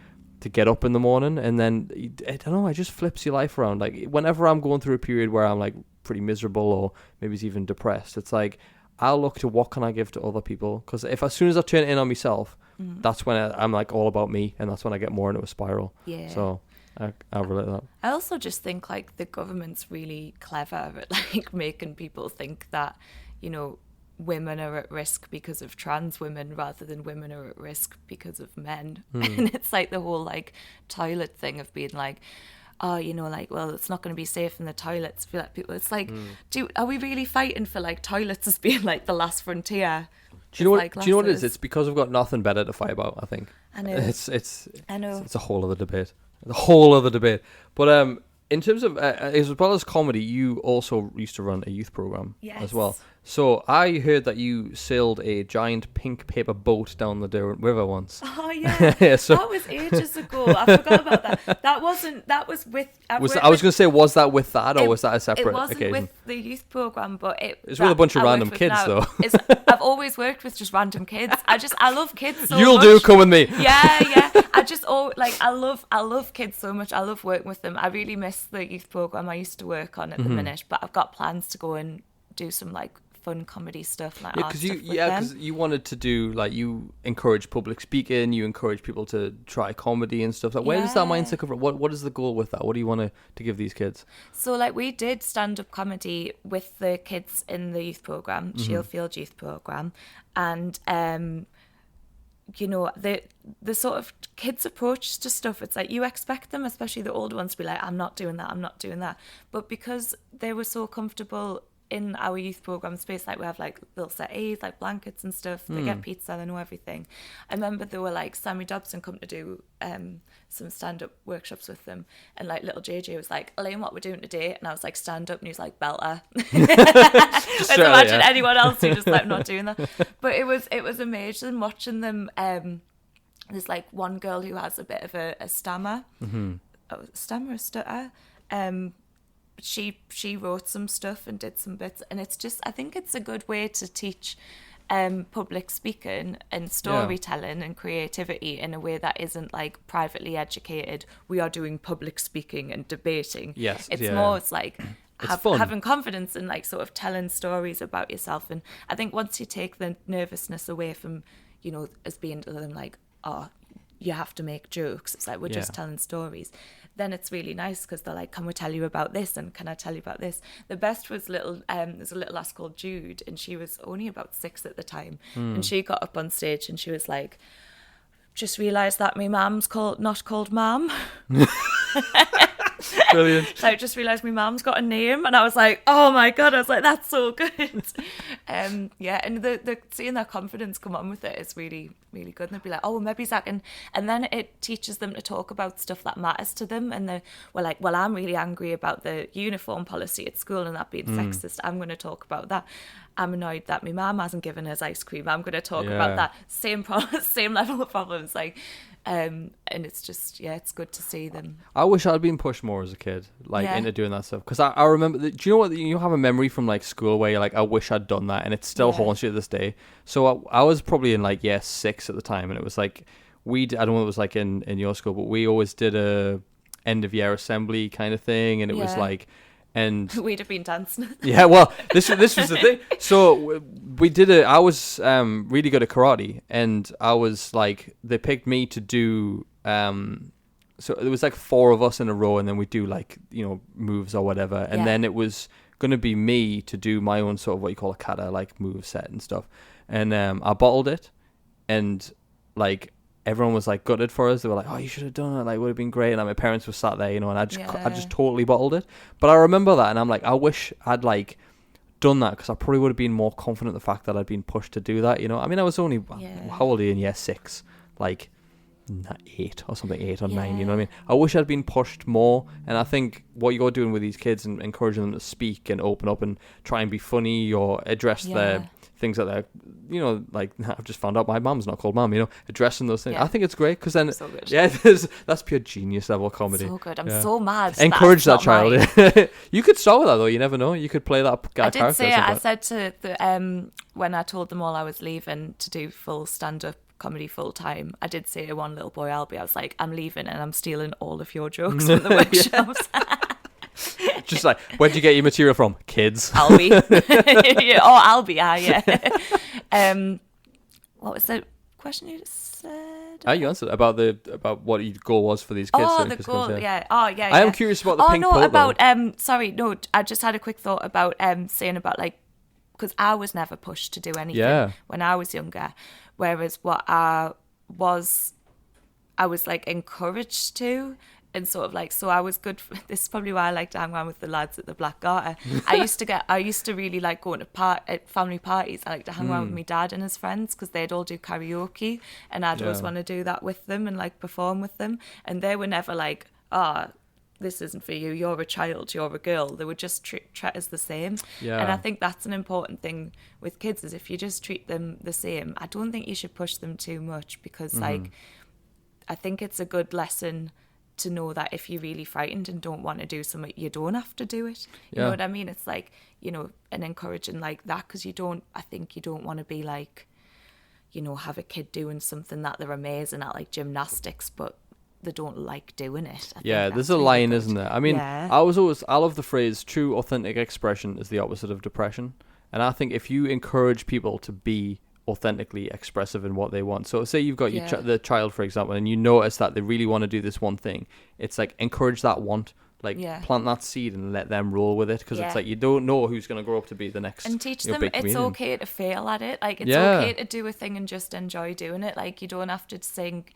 get up in the morning, and then I don't know, it just flips your life around. Like whenever I'm going through a period where I'm like pretty miserable or maybe it's even depressed, it's like I'll look to what can I give to other people, because if as soon as I turn it in on myself, that's when I'm like all about me, and that's when I get more into a spiral. So I relate to that. I also just think like the government's really clever at like making people think that, you know, women are at risk because of trans women rather than women are at risk because of men. And it's like the whole like toilet thing of being like, oh, you know, like, well, it's not going to be safe in the toilets for like people. It's like, are we really fighting for like toilets as being like the last frontier? Do you know what it is? It's because we've got nothing better to fight about, I think. I know. I know. It's a whole other debate. But in terms of, as well as comedy, you also used to run a youth program as well. So I heard that you sailed a giant pink paper boat down the Derwent River once. Oh yeah, that was ages ago. I forgot about that. That was with. I was going to say, was that with that, or was that a separate occasion? It wasn't with the youth program, but it's with a bunch of random kids, though. I've always worked with just random kids. I love kids so You'll much. do, come with me. Yeah. I love kids so much. I love working with them. I really miss the youth program I used to work on at the minute, but I've got plans to go and do some like fun comedy stuff, like art stuff with them. Because you wanted to do, like, you encourage public speaking, you encourage people to try comedy and stuff. Like, where does that mindset come from? What is the goal with that? What do you want to give these kids? So, like, we did stand-up comedy with the kids in the youth program, Shielfield Youth Program, and you know, the sort of kids' approach to stuff, it's like you expect them, especially the older ones, to be like, I'm not doing that. But because they were so comfortable in our youth program space, like we have like little settees, like blankets and stuff, they get pizza, they know everything. I remember there were like Sammy Dobson come to do some stand-up workshops with them, and like little JJ was like, Elaine, what we're doing today? And I was like, stand up, and he was like, belter. Let's imagine anyone else who just like not doing that. But it was amazing watching them. There's like one girl who has a bit of a stammer, a stutter, she wrote some stuff and did some bits, and it's just, I think it's a good way to teach public speaking and storytelling and creativity in a way that isn't like privately educated. We are doing public speaking and debating. Yes, it's more, it's like fun. having confidence in like sort of telling stories about yourself. And I think once you take the nervousness away from, you know, as being to them like, oh, you have to make jokes, it's like we're just telling stories, then it's really nice because they're like, can we tell you about this, and can I tell you about this? The best was there's a little lass called Jude, and she was only about 6 at the time, and she got up on stage and she was like, just realised that my mum's not called Mum. Brilliant. So I just realised my mum's got a name, and I was like, oh my god, I was like, that's so good. And the seeing their confidence come on with it is really, really good. And they'd be like, oh, well, maybe Zach, and then it teaches them to talk about stuff that matters to them, and they're like, well, I'm really angry about the uniform policy at school and that being sexist. I'm going to talk about that. I'm annoyed that my mum hasn't given us ice cream. I'm going to talk about that. Same level of problems, like. And it's just, it's good to see them. I wish I'd been pushed more as a kid, like into doing that stuff. Because I remember, do you know what? You have a memory from like school where you're like, I wish I'd done that, and it still haunts you to this day. So I was probably in like year 6 at the time, and it was like I don't know what it was like in your school, but we always did a end of year assembly kind of thing, and it was like. And we'd have been dancing. Yeah, well, this was the thing. So we did it. I was really good at karate, and I was like, they picked me to do. So there was like 4 of us in a row, and then we do like, you know, moves or whatever, and then it was going to be me to do my own sort of what you call a kata, like move set and stuff. And I bottled it, and like. Everyone was like gutted for us. They were like, "Oh, you should have done it. Like, would have been great." And like, my parents were sat there, you know, and I just totally bottled it. But I remember that, and I'm like, I wish I'd like done that, because I probably would have been more confident in the fact that I'd been pushed to do that. You know, I mean, I was only how old are you in year 6? Like 8 or something, 8 or 9. You know what I mean? I wish I'd been pushed more. And I think what you're doing with these kids and encouraging them to speak and open up and try and be funny or address their things that they're, you know, like I've just found out my mum's not called Mum, you know, addressing those things. I think it's great, because then so good. That's pure genius level comedy. So good. I'm so mad. Encourage that child. You could start with that though. You never know. You could play that guy. I did say it. I said to the when I told them all I was leaving to do full stand-up comedy full time, I did say to one little boy, Albie, I was like, I'm leaving and I'm stealing all of your jokes from the workshops. Just like, where'd you get your material from? Kids. Albie. Albie, what was the question you just said? You answered about what your goal was for these kids. Oh, the goal, I am curious about the pink pole. I just had a quick thought about saying about like, because I was never pushed to do anything when I was younger, whereas what I was like encouraged to. And sort of like, so I was good. This is probably why I like to hang around with the lads at the Black Garter. I used to really like going to family parties. I like to hang around with my dad and his friends, because they'd all do karaoke, and I'd always want to do that with them and like perform with them. And they were never like, this isn't for you. You're a child. You're a girl. They would just treat us the same. Yeah. And I think that's an important thing with kids, is if you just treat them the same, I don't think you should push them too much, because like, I think it's a good lesson to know that if you're really frightened and don't want to do something, you don't have to do it. You know what I mean? It's like, you know, and encouraging like that, because I think you don't want to be like, you know, have a kid doing something that they're amazing at, like gymnastics, but they don't like doing it. There's a line, isn't there? I mean, I love the phrase, true authentic expression is the opposite of depression. And I think if you encourage people to be authentically expressive in what they want. So say you've got the child, for example, and you notice that they really want to do this one thing. It's like, encourage that want, like plant that seed and let them roll with it, because it's like, you don't know who's going to grow up to be the next, and teach them it's okay to fail at it. Like, it's okay to do a thing and just enjoy doing it. Like, you don't have to sing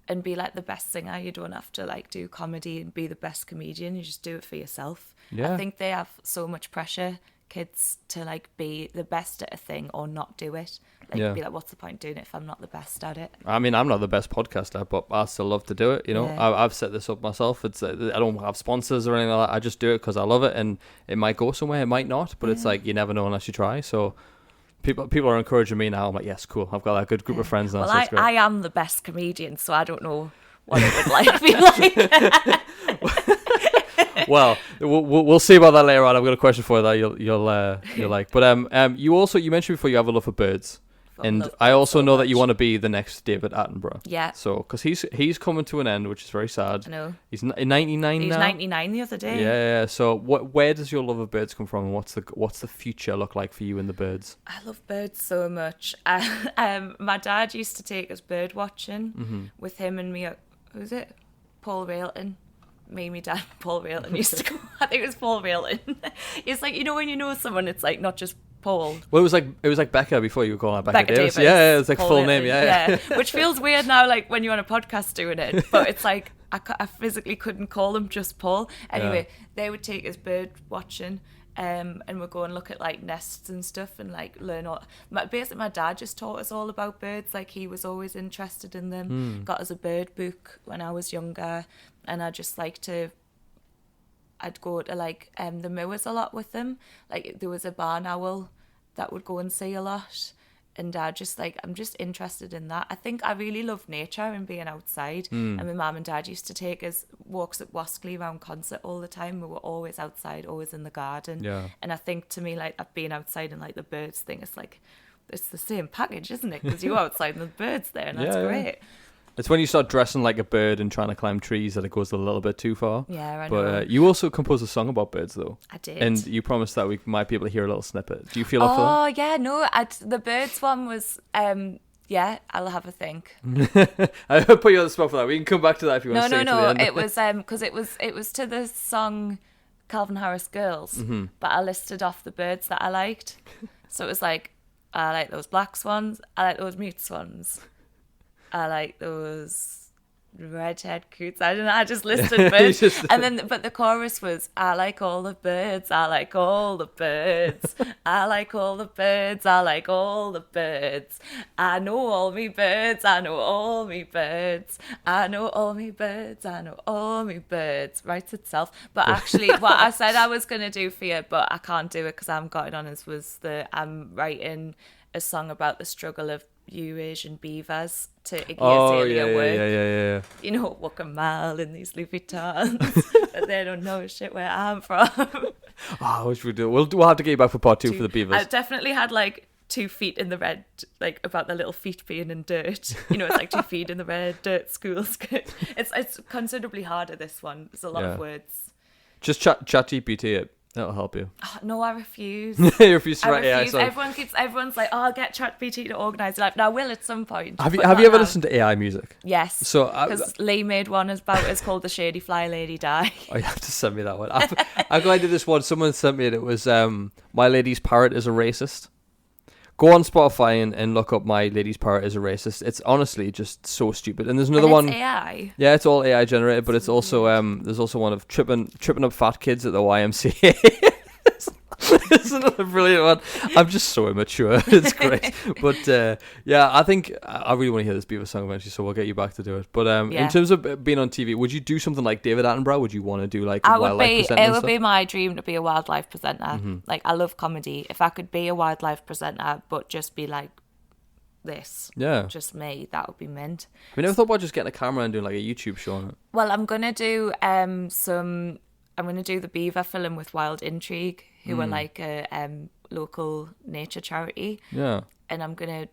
and be like the best singer. You don't have to like do comedy and be the best comedian. You just do it for yourself. I think they have so much pressure, kids, to like be the best at a thing or not do it. Like, be like, what's the point doing it if I'm not the best at it? I mean, I'm not the best podcaster, but I still love to do it. You know, I've set this up myself. It's I don't have sponsors or anything like that. I just do it because I love it, and it might go somewhere, it might not, but it's like, you never know unless you try. So people are encouraging me now. I'm like, yes, cool. I've got a good group of friends now. Well, so I am the best comedian, so I don't know what it would like be like. Well, we'll see about that later on. I've got a question for you that you'll like. But you mentioned before you have a love for birds. And I also know that you want to be the next David Attenborough. Yeah. So, because he's coming to an end, which is very sad. I know. He's 99 now. He was 99 the other day. Yeah. So, where does your love of birds come from, and what's the future look like for you and the birds? I love birds so much. My dad used to take us bird watching with him and me. Who's it? Paul Railton. Me, my dad, Paul Railton used to go. I think it was Paul Railton. It's like, when you know someone, it's like not just Paul. Well, it was like Becca before you were calling her Becca Davis. Davis. Yeah, it's like Paul full Railton. name. Yeah. Which feels weird now, like when you're on a podcast doing it. But it's like I physically couldn't call him just Paul. Anyway, they would take us bird watching. And we'd go and look at like nests and stuff and like learn all. Basically, my dad just taught us all about birds. Like he was always interested in them. Got us a bird book when I was younger, and I just I'd go to like the moors a lot with them. Like there was a barn owl that would go and see a lot. And I'm just interested in that. I think I really love nature and being outside. And my mum and dad used to take us walks at Wascley around concert all the time. We were always outside, always in the garden. Yeah. And I think to me, like, I've been outside and like the birds thing, it's the same package, isn't it? Because you're outside and the birds there, and that's great. It's when you start dressing like a bird and trying to climb trees that it goes a little bit too far. Yeah, I know. But you also composed a song about birds, though. I did. And you promised that we might be able to hear a little snippet. Do you feel up for that? Oh, yeah, no. The birds one was, I'll have a think. I put you on the spot for that. We can come back to that if you want to sing No. to the end. It was, because it was to the song Calvin Harris Girls, but I listed off the birds that I liked. So it was like, I like those black swans. I like those mute swans. I like those redhead coots. I don't know. I just listed birds, but the chorus was, I like all the birds. I like all the birds. I like all the birds. I like all the birds. I know all me birds. I know all me birds. I know all me birds. I know all me birds. Writes itself. But actually, what I said I was gonna do for you, but I can't do it because I haven't got it on. I'm writing a song about the struggle of Eurasian beavers to Iggy Azalea work. Yeah. You know, walk a mile in these Louboutins, but they don't know shit where I'm from. I wish we do. We'll have to get you back for part two for the beavers. I definitely had like 2 feet in the red, like about the little feet being in dirt. You know, it's like 2 feet in the red dirt school skirt. It's considerably harder, this one. There's a lot of words. Just chat GPT it. That'll help you. Oh, no, I refuse. You refuse to write AI. So. Everyone's like, oh, I'll get ChatGPT to organise life. Now I will at some point. Have you ever listened to AI music? Yes. So because Lee made one about it's called The Shady Fly Lady Die. Oh, you have to send me that one. I'm glad I did this one. Someone sent me it. It was My Lady's Parrot is a Racist. Go on Spotify and look up My Lady's Parrot is a Racist. It's honestly just so stupid. And there's another one. AI. Yeah, it's all AI generated, but it's also there's also one of tripping up fat kids at the YMCA. It's another brilliant one. I'm just so immature. It's great. But I think I really want to hear this Beaver song eventually, so we'll get you back to do it. But in terms of being on TV, would you do something like David Attenborough? Would you want to do like wildlife presenter? It would be my dream to be a wildlife presenter. Like, I love comedy. If I could be a wildlife presenter, but just be like this, just me, that would be mint. Have you never thought about just getting a camera and doing like a YouTube show on it? Well, I'm gonna do I'm going to do the Beaver film with Wild Intrigue, who are like a local nature charity. Yeah. And I'm going to,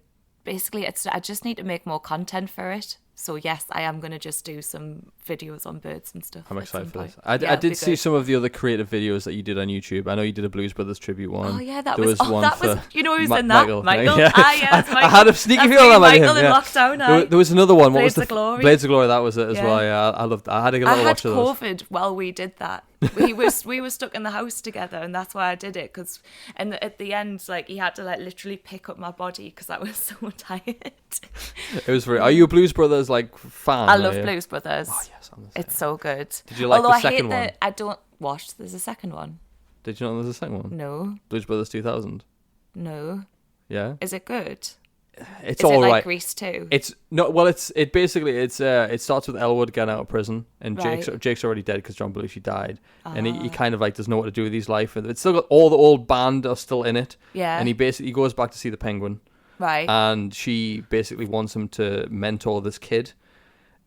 basically, I just need to make more content for it. So yes, I am going to just do some videos on birds and stuff. I'm excited for this. I did see some of the other creative videos that you did on YouTube. I know you did a Blues Brothers tribute one. Oh yeah, that was you know who's in that? Michael. Yeah. Michael. I had a sneaky feeling that might be him. In lockdown. There was another one. Blades of Glory. Blades of Glory. That was it as well. Yeah, I loved that. I had to get a little watch of those. I had COVID while we did that. we were stuck in the house together, and that's why I did it. And at the end, like, he had to like literally pick up my body because I was so tired. It was very. Are you a Blues Brothers like fan? I love Blues Brothers. Oh yes, it's so good. Did you like the second one? I don't watch. There's a second one. Did you know there's a second one? No. Blues Brothers 2000. No. Yeah. Is it good? It's all right. Like Grease 2? It's no. Well, it starts with Elwood getting out of prison, and Jake's already dead because John Belushi died, and he kind of like doesn't know what to do with his life. And it's still got all the old band are still in it. Yeah. And he goes back to see the Penguin. Right. And she basically wants him to mentor this kid,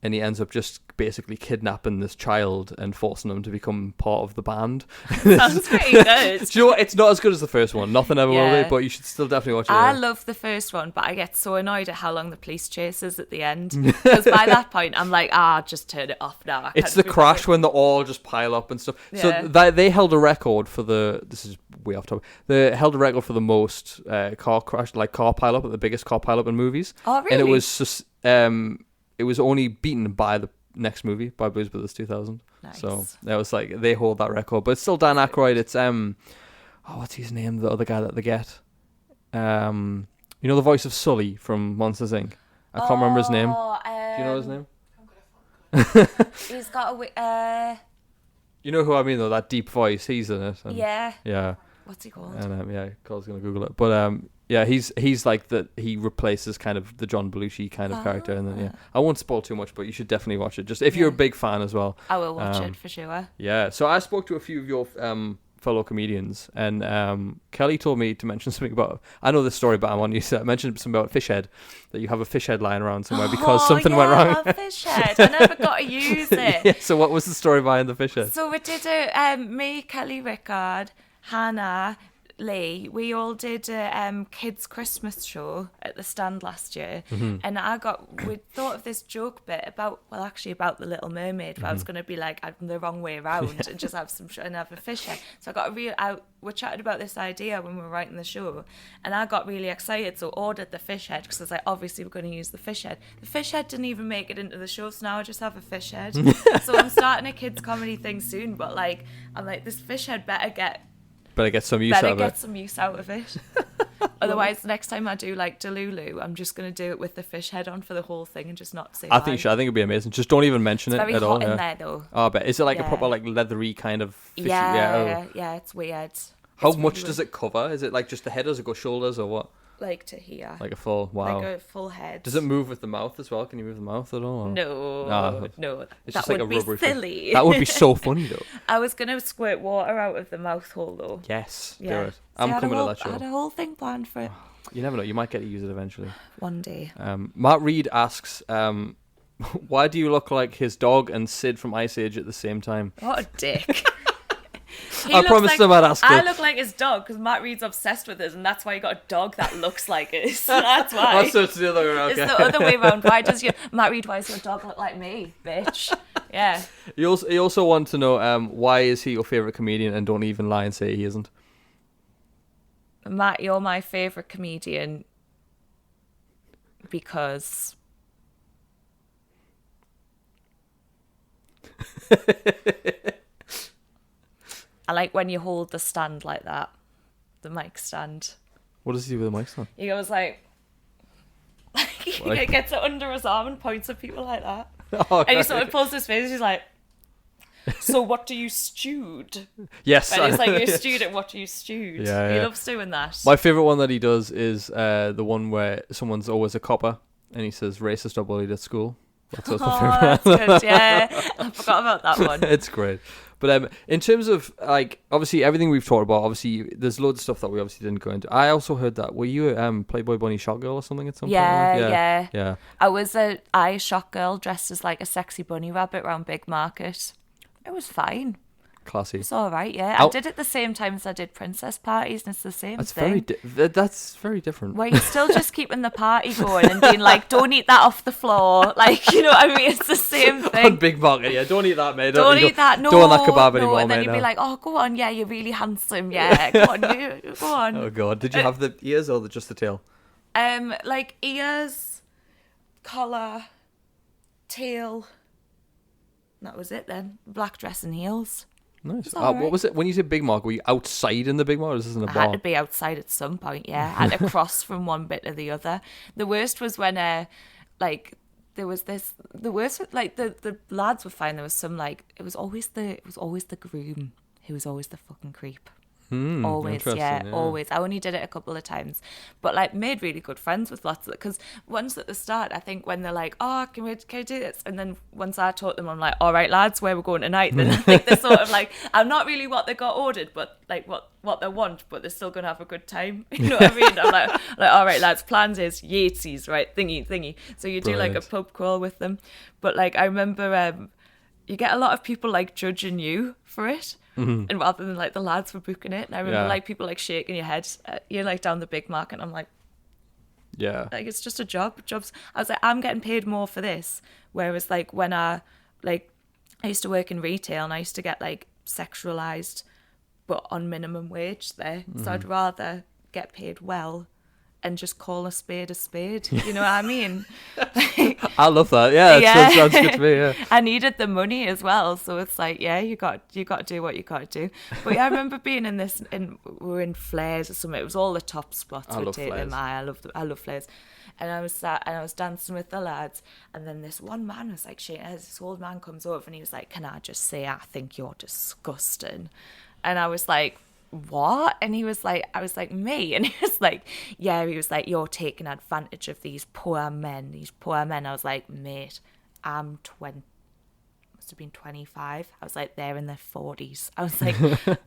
and he ends up just basically kidnapping this child and forcing them to become part of the band. Sounds pretty good. Do you know what? It's not as good as the first one. Nothing ever will be, but you should still definitely watch it. I love the first one, but I get so annoyed at how long the police chase is at the end. Because by that point, I'm like, just turn it off now. It's the crash when they all just pile up and stuff. Yeah. So they held a record for this is way off topic. They held a record for the most car crash, like car pile up, the biggest car pile up in movies. Oh, really? And it was just, it was only beaten by the next movie, by Blues Brothers 2000. Nice. So it was like they hold that record, but it's still Dan Aykroyd. It's what's his name? The other guy that they get. You know the voice of Sully from Monsters Inc. I can't remember his name. Do you know his name? He's got a You know who I mean though? That deep voice. He's in it. And, yeah. Yeah. What's he called? And Cole's gonna Google it. But yeah, he's like that. He replaces kind of the John Belushi kind of character, and then I won't spoil too much, but you should definitely watch it. Just if you're a big fan as well. I will watch it for sure. Yeah. So I spoke to a few of your fellow comedians, and Kelly told me to mention something about. I know this story, but I want you to mention something about fish head. That you have a fish head lying around somewhere because something went wrong. I love fish head. I never got to use it. Yeah, so what was the story behind the fish head? So we did me, Kelly, Rickard, Hannah, Lee, we all did a kids' Christmas show at the stand last year, and we thought of this joke bit about the Little Mermaid, but I was going to be like, I'm the wrong way around and just have some and have a fish head. So we chatted about this idea when we were writing the show, and I got really excited, so ordered the fish head because I was like, obviously we're going to use the fish head. The fish head didn't even make it into the show, so now I just have a fish head. So I'm starting a kids' comedy thing soon, but I'm like, this fish head better get some use out of it. Otherwise, the next time I do Delulu, I'm just going to do it with the fish head on for the whole thing and just not say I think it'd be amazing. Just don't even mention it at all. It's very hot in there, though. Oh, but is it like a proper leathery kind of fishy? Yeah, it's weird. How much does it cover? Is it like just the head, or does it go shoulders, or what? Like to here. Like a full, wow. Like a full head. Does it move with the mouth as well? Can you move the mouth at all? Or? No. It's that just like would a rubber be silly. Thing. That would be so funny, though. I was going to squirt water out of the mouth hole, though. Yes, yeah. do it. I'm coming to that show. I had a whole thing planned for it. You never know. You might get to use it eventually. One day. Matt Reed asks, why do you look like his dog and Sid from Ice Age at the same time? What a dick. I promised him I'd ask I it. look like his dog because Matt Reed's obsessed with us, and that's why he got a dog that looks like us. So that's why. Oh, so it's the other way around. It's the other way around. Matt Reed, why does your dog look like me, bitch? Yeah. You also want to know why is he your favourite comedian, and don't even lie and say he isn't. Matt, you're my favourite comedian because... I like when you hold the stand like that. The mic stand. What does he do with the mic stand? He goes he gets it under his arm and points at people like that. Oh, and he sort of pulls his face, he's like, so what do you stewed? Yes. And he's like, you're a student, what do you stewed? Yeah, He loves doing that. My favourite one that he does is the one where someone's always a copper and he says racist or bullied at school. That's my favourite. That's good, yeah. I forgot about that one. It's great. But in terms of, obviously, everything we've talked about, obviously, there's loads of stuff that we obviously didn't go into. I also heard that. Were you a Playboy Bunny shot girl or something at some point? Yeah. I was a shot girl dressed as a sexy bunny rabbit around Big Market. It was fine. Classy. It's all right, yeah. I did it the same time as I did princess parties, and it's the same thing. That's very different. Where you're still just keeping the party going and being like, don't eat that off the floor. You know what I mean? It's the same thing. On Big Market, yeah. Don't eat that, mate. Don't eat that. No. Don't want that kebab anymore, and then mate, you'd be like, oh, go on. Yeah, you're really handsome. Yeah, go on. Go on. Oh, God. Did you have the ears or just the tail? Ears, collar, tail. That was it then. Black dress and heels. Nice. What was it? When you said Big Market, were you outside in the Big Market, or was this in a bar? I had to be outside at some point, yeah. I had to cross from one bit to the other. The worst was when, there was this... The worst, the lads were fine. There was some, it was always the groom who was always the fucking creep. Always, yeah, interesting, always. I only did it a couple of times, but like made really good friends with lots of it. Because once at the start, I think when they're like, "Oh, can we do this?" and then once I taught them, I'm like, "All right, lads, where we're going tonight?" Then I think they're sort of like, I'm not really what they got ordered, but like what they want, but they're still gonna have a good time. You know what I mean? I'm like, all right, lads, plans is Yatesies, right? Thingy. So you do like a pub crawl with them, but like I remember, you get a lot of people like judging you for it. And rather than like the lads were booking it, and I remember like people like shaking your head, you're like down the big market, and I'm like, like it's just a jobs. I was like, I'm getting paid more for this. Whereas like when I used to work in retail, and I used to get like sexualized, but on minimum wage there. So I'd rather get paid well and just call a spade a spade. You know what I mean? I love that. Yeah, that sounds good to me. Yeah, I needed the money as well, so it's like, yeah, you got to do what you got to do. But yeah, I remember being in this, and we were in Flares or something. It was all the top spots. I love Flares. I love Flares. And I was dancing with the lads, and then this one man was like, this old man comes over, and he was like, "Can I just say I think you're disgusting?" And I was like, "What?" And he was like, I was like, "Me?" And he was like, "Yeah." He was like, "You're taking advantage of these poor men." I was like, "Mate, I'm 20, must have been 25. I was like, they're in their 40s. I was like,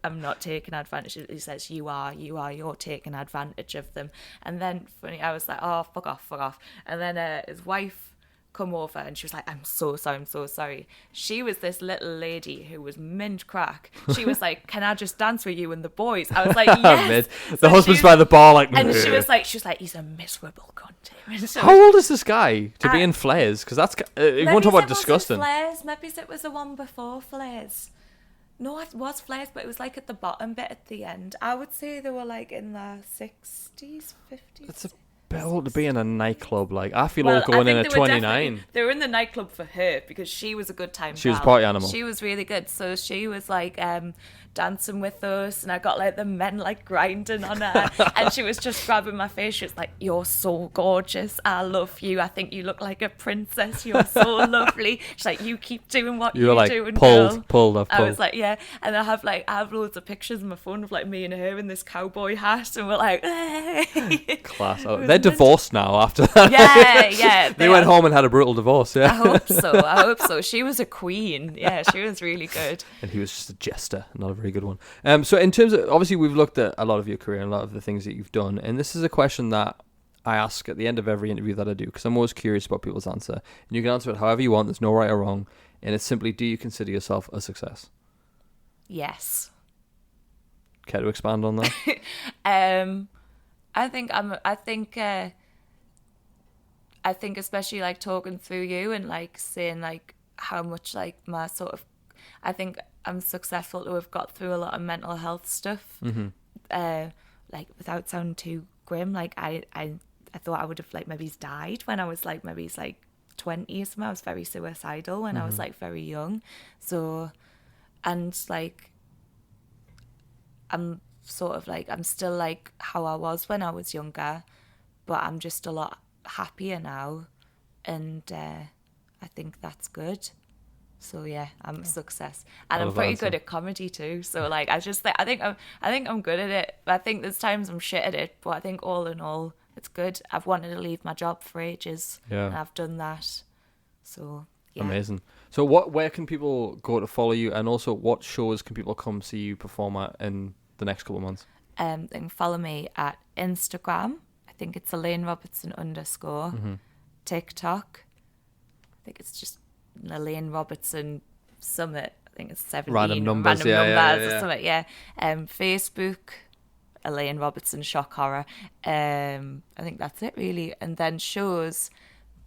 I'm not taking advantage. He says, you are, you're taking advantage of them. And then funny, I was like, oh, fuck off. And then his wife come over, and she was like, I'm so sorry. She was this little lady who was mint crack. She was like, can I just dance with you and the boys? I was like, yes. The husband's by the bar like, and she was like, he's a miserable cunt. So how old is this guy to be in Flares? Because that's you want to talk about disgusting. Flares. Maybe it was the one before Flares. No, it was Flares, but it was like at the bottom bit at the end. I would say they were like in the 60s, 50s. That's a bit old to be in a nightclub. Like, I feel old going in at 29. They were in the nightclub for her because she was a good time. She was a party animal. She was really good. So she was like dancing with us, and I got like the men like grinding on her, and she was just grabbing my face. She was like, "You're so gorgeous. I love you. I think you look like a princess. You're so lovely." She's like, "You keep doing what you're like, doing." Pulled. I was like, yeah. And I have loads of pictures on my phone of like me and her in this cowboy hat, and we're like, hey. Class. They're divorced now after that. Yeah. They went home and had a brutal divorce. Yeah. I hope so. She was a queen. Yeah, she was really good. And he was just a jester, not a very good one. So in terms of, obviously we've looked at a lot of your career and a lot of the things that you've done, and this is a question that I ask at the end of every interview that I do, because I'm always curious about people's answer. And you can answer it however you want. There's no right or wrong. And it's simply, do you consider yourself a success? Yes. Care to expand on that? I think especially like talking through you and like saying like how much like my sort of, I think I'm successful to have got through a lot of mental health stuff. Like without sounding too grim, like I thought I would have like maybe died when I was like maybe like 20 or something. I was very suicidal when I was like very young. So, and like I'm sort of like, I'm still like how I was when I was younger, but I'm just a lot happier now, and I think that's good. So yeah, I'm a success, and I'm pretty good at comedy too. So like, I think I'm good at it. I think there's times I'm shit at it, but I think all in all, it's good. I've wanted to leave my job for ages, and I've done that. So yeah, amazing. So where can people go to follow you, and also what shows can people come see you perform at in the next couple of months? They can follow me at Instagram. I think it's Elaine Robertson _ TikTok. I think it's just Elaine Robertson Summit. I think it's 17 random numbers or something. Yeah. Facebook, Elaine Robertson Shock Horror. I think that's it really. And then shows,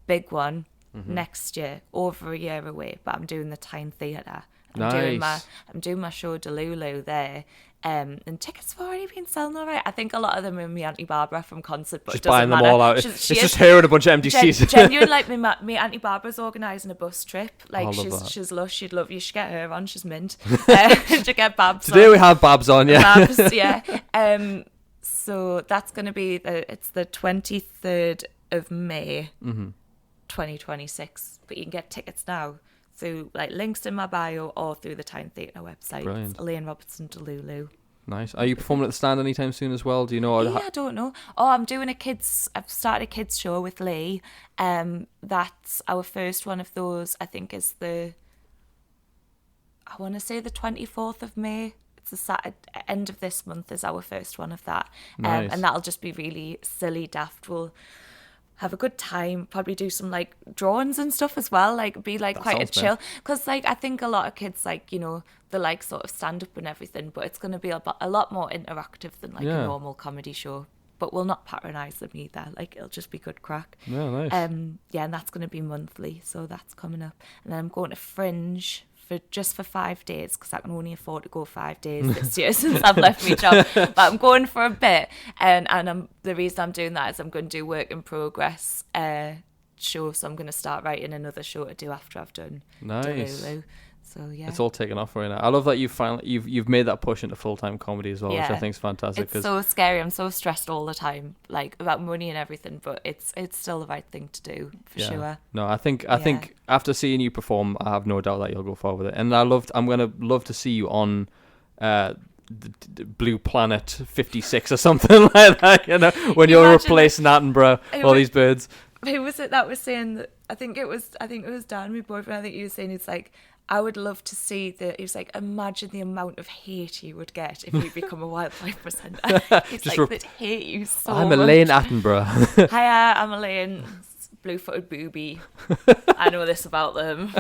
big one next year, over a year away. But I'm doing the Tyne Theatre. I'm doing my show Delulu there. And tickets have already been selling all right. I think a lot of them are me Auntie Barbara from concert, but just it doesn't buying them matter. all out. It's just her and a bunch of empty seats. Genuine, like me Auntie Barbara's organising a bus trip. Like she's lush. She'd love you. Should get her on. She's mint. To get Babs. Today we have Babs on. Yeah. Babs. Yeah. So that's going to be it's the 23rd of May, 2026. But you can get tickets now through like links in my bio or through the Tyne Theatre website. Brilliant. It's Elaine Robertson Delulu. Nice. Are you performing at the stand anytime soon as well? Do you know? I don't know. Oh, I've started a kids show with Lee. That's our first one of those. I think is I want to say the 24th of May. It's the Saturday, end of this month is our first one of that. Nice. And that'll just be really silly, daft. We'll have a good time, probably do some like drawings and stuff as well, like be like That quite a sounds chill, because like I think a lot of kids, like, you know, they like sort of stand up and everything, but it's going to be a lot more interactive than like a normal comedy show. But we'll not patronise them either, like it'll just be good crack. Yeah, nice. And that's going to be monthly, so that's coming up. And then I'm going to Fringe for 5 days, because I can only afford to go 5 days this year since I've left my job. But I'm going for a bit, and the reason I'm doing that is I'm going to do work in progress show, so I'm going to start writing another show to do after I've done Nice. Delulu. So yeah, It's all taken off right now. I love that you've made that push into full-time comedy as well, which I think is fantastic. It's so scary. I'm so stressed all the time, like about money and everything, but it's still the right thing to do for sure. No, I think after seeing you perform, I have no doubt that you'll go far with it. And I'm gonna love to see you on the Blue Planet 56 or something like that. You know, when you're replacing Attenborough, all these birds. Who was it that was saying that? I think it was Dan, my boyfriend. I think he was saying, it's like, I would love to see he was like, imagine the amount of hate you would get if you become a wildlife presenter. He's like, they'd hate you so much. I'm Elaine Attenborough. Hiya, I'm Elaine, blue-footed booby. I know this about them.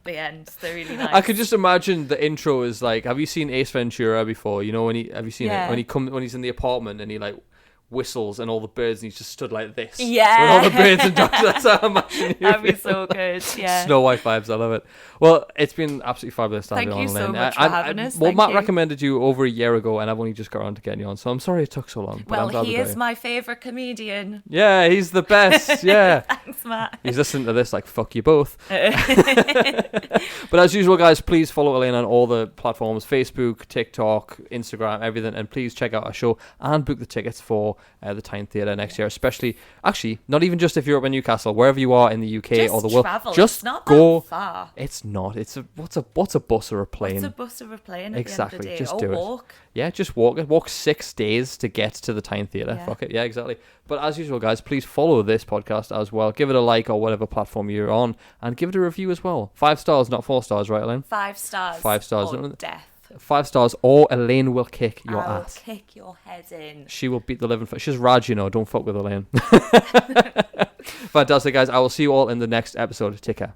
The end. They're really nice. I could just imagine the intro is like, have you seen Ace Ventura before? You know, have you seen it? When he's in the apartment and he like whistles and all the birds, and he's just stood like this. Yeah. With all the birds and dogs. That's how I'm imagining you. That'd be so good. Yeah. Snow White vibes. I love it. Well, it's been absolutely fabulous to have you on, Thank you Elaine. so much for having us. Well, Thank Matt you. recommended you over a year ago, and I've only just got around to getting you on, so I'm sorry it took so long. But I'm glad he we got is you. my favourite comedian. Yeah, he's the best. Yeah. Thanks, Matt. He's listening to this like, fuck you both. But as usual, guys, please follow Elaine on all the platforms, Facebook, TikTok, Instagram, everything. And please check out our show and book the tickets for the Tyne Theatre next year. Especially, actually, not even just if you're up in Newcastle, wherever you are in the UK Just or the world. travel. Just it's not go. That far. It's not. It's what's a bus or a plane? What's a bus or a plane at Exactly. the end of the day? Just or do walk. it. Yeah, just walk. Walk 6 days to get to the Tyne Theatre. Yeah. Fuck it. Yeah, exactly. But as usual, guys, please follow this podcast as well. Give it a like or whatever platform you're on, and give it a review as well. 5 stars, not 4 stars, right, Elaine? 5 stars. 5 stars. Or death. 5 stars, or Elaine will kick your I'll ass. kick your head in. She will beat the living. She's Raj, you know. Don't fuck with Elaine. Fantastic, guys. I will see you all in the next episode. Take care.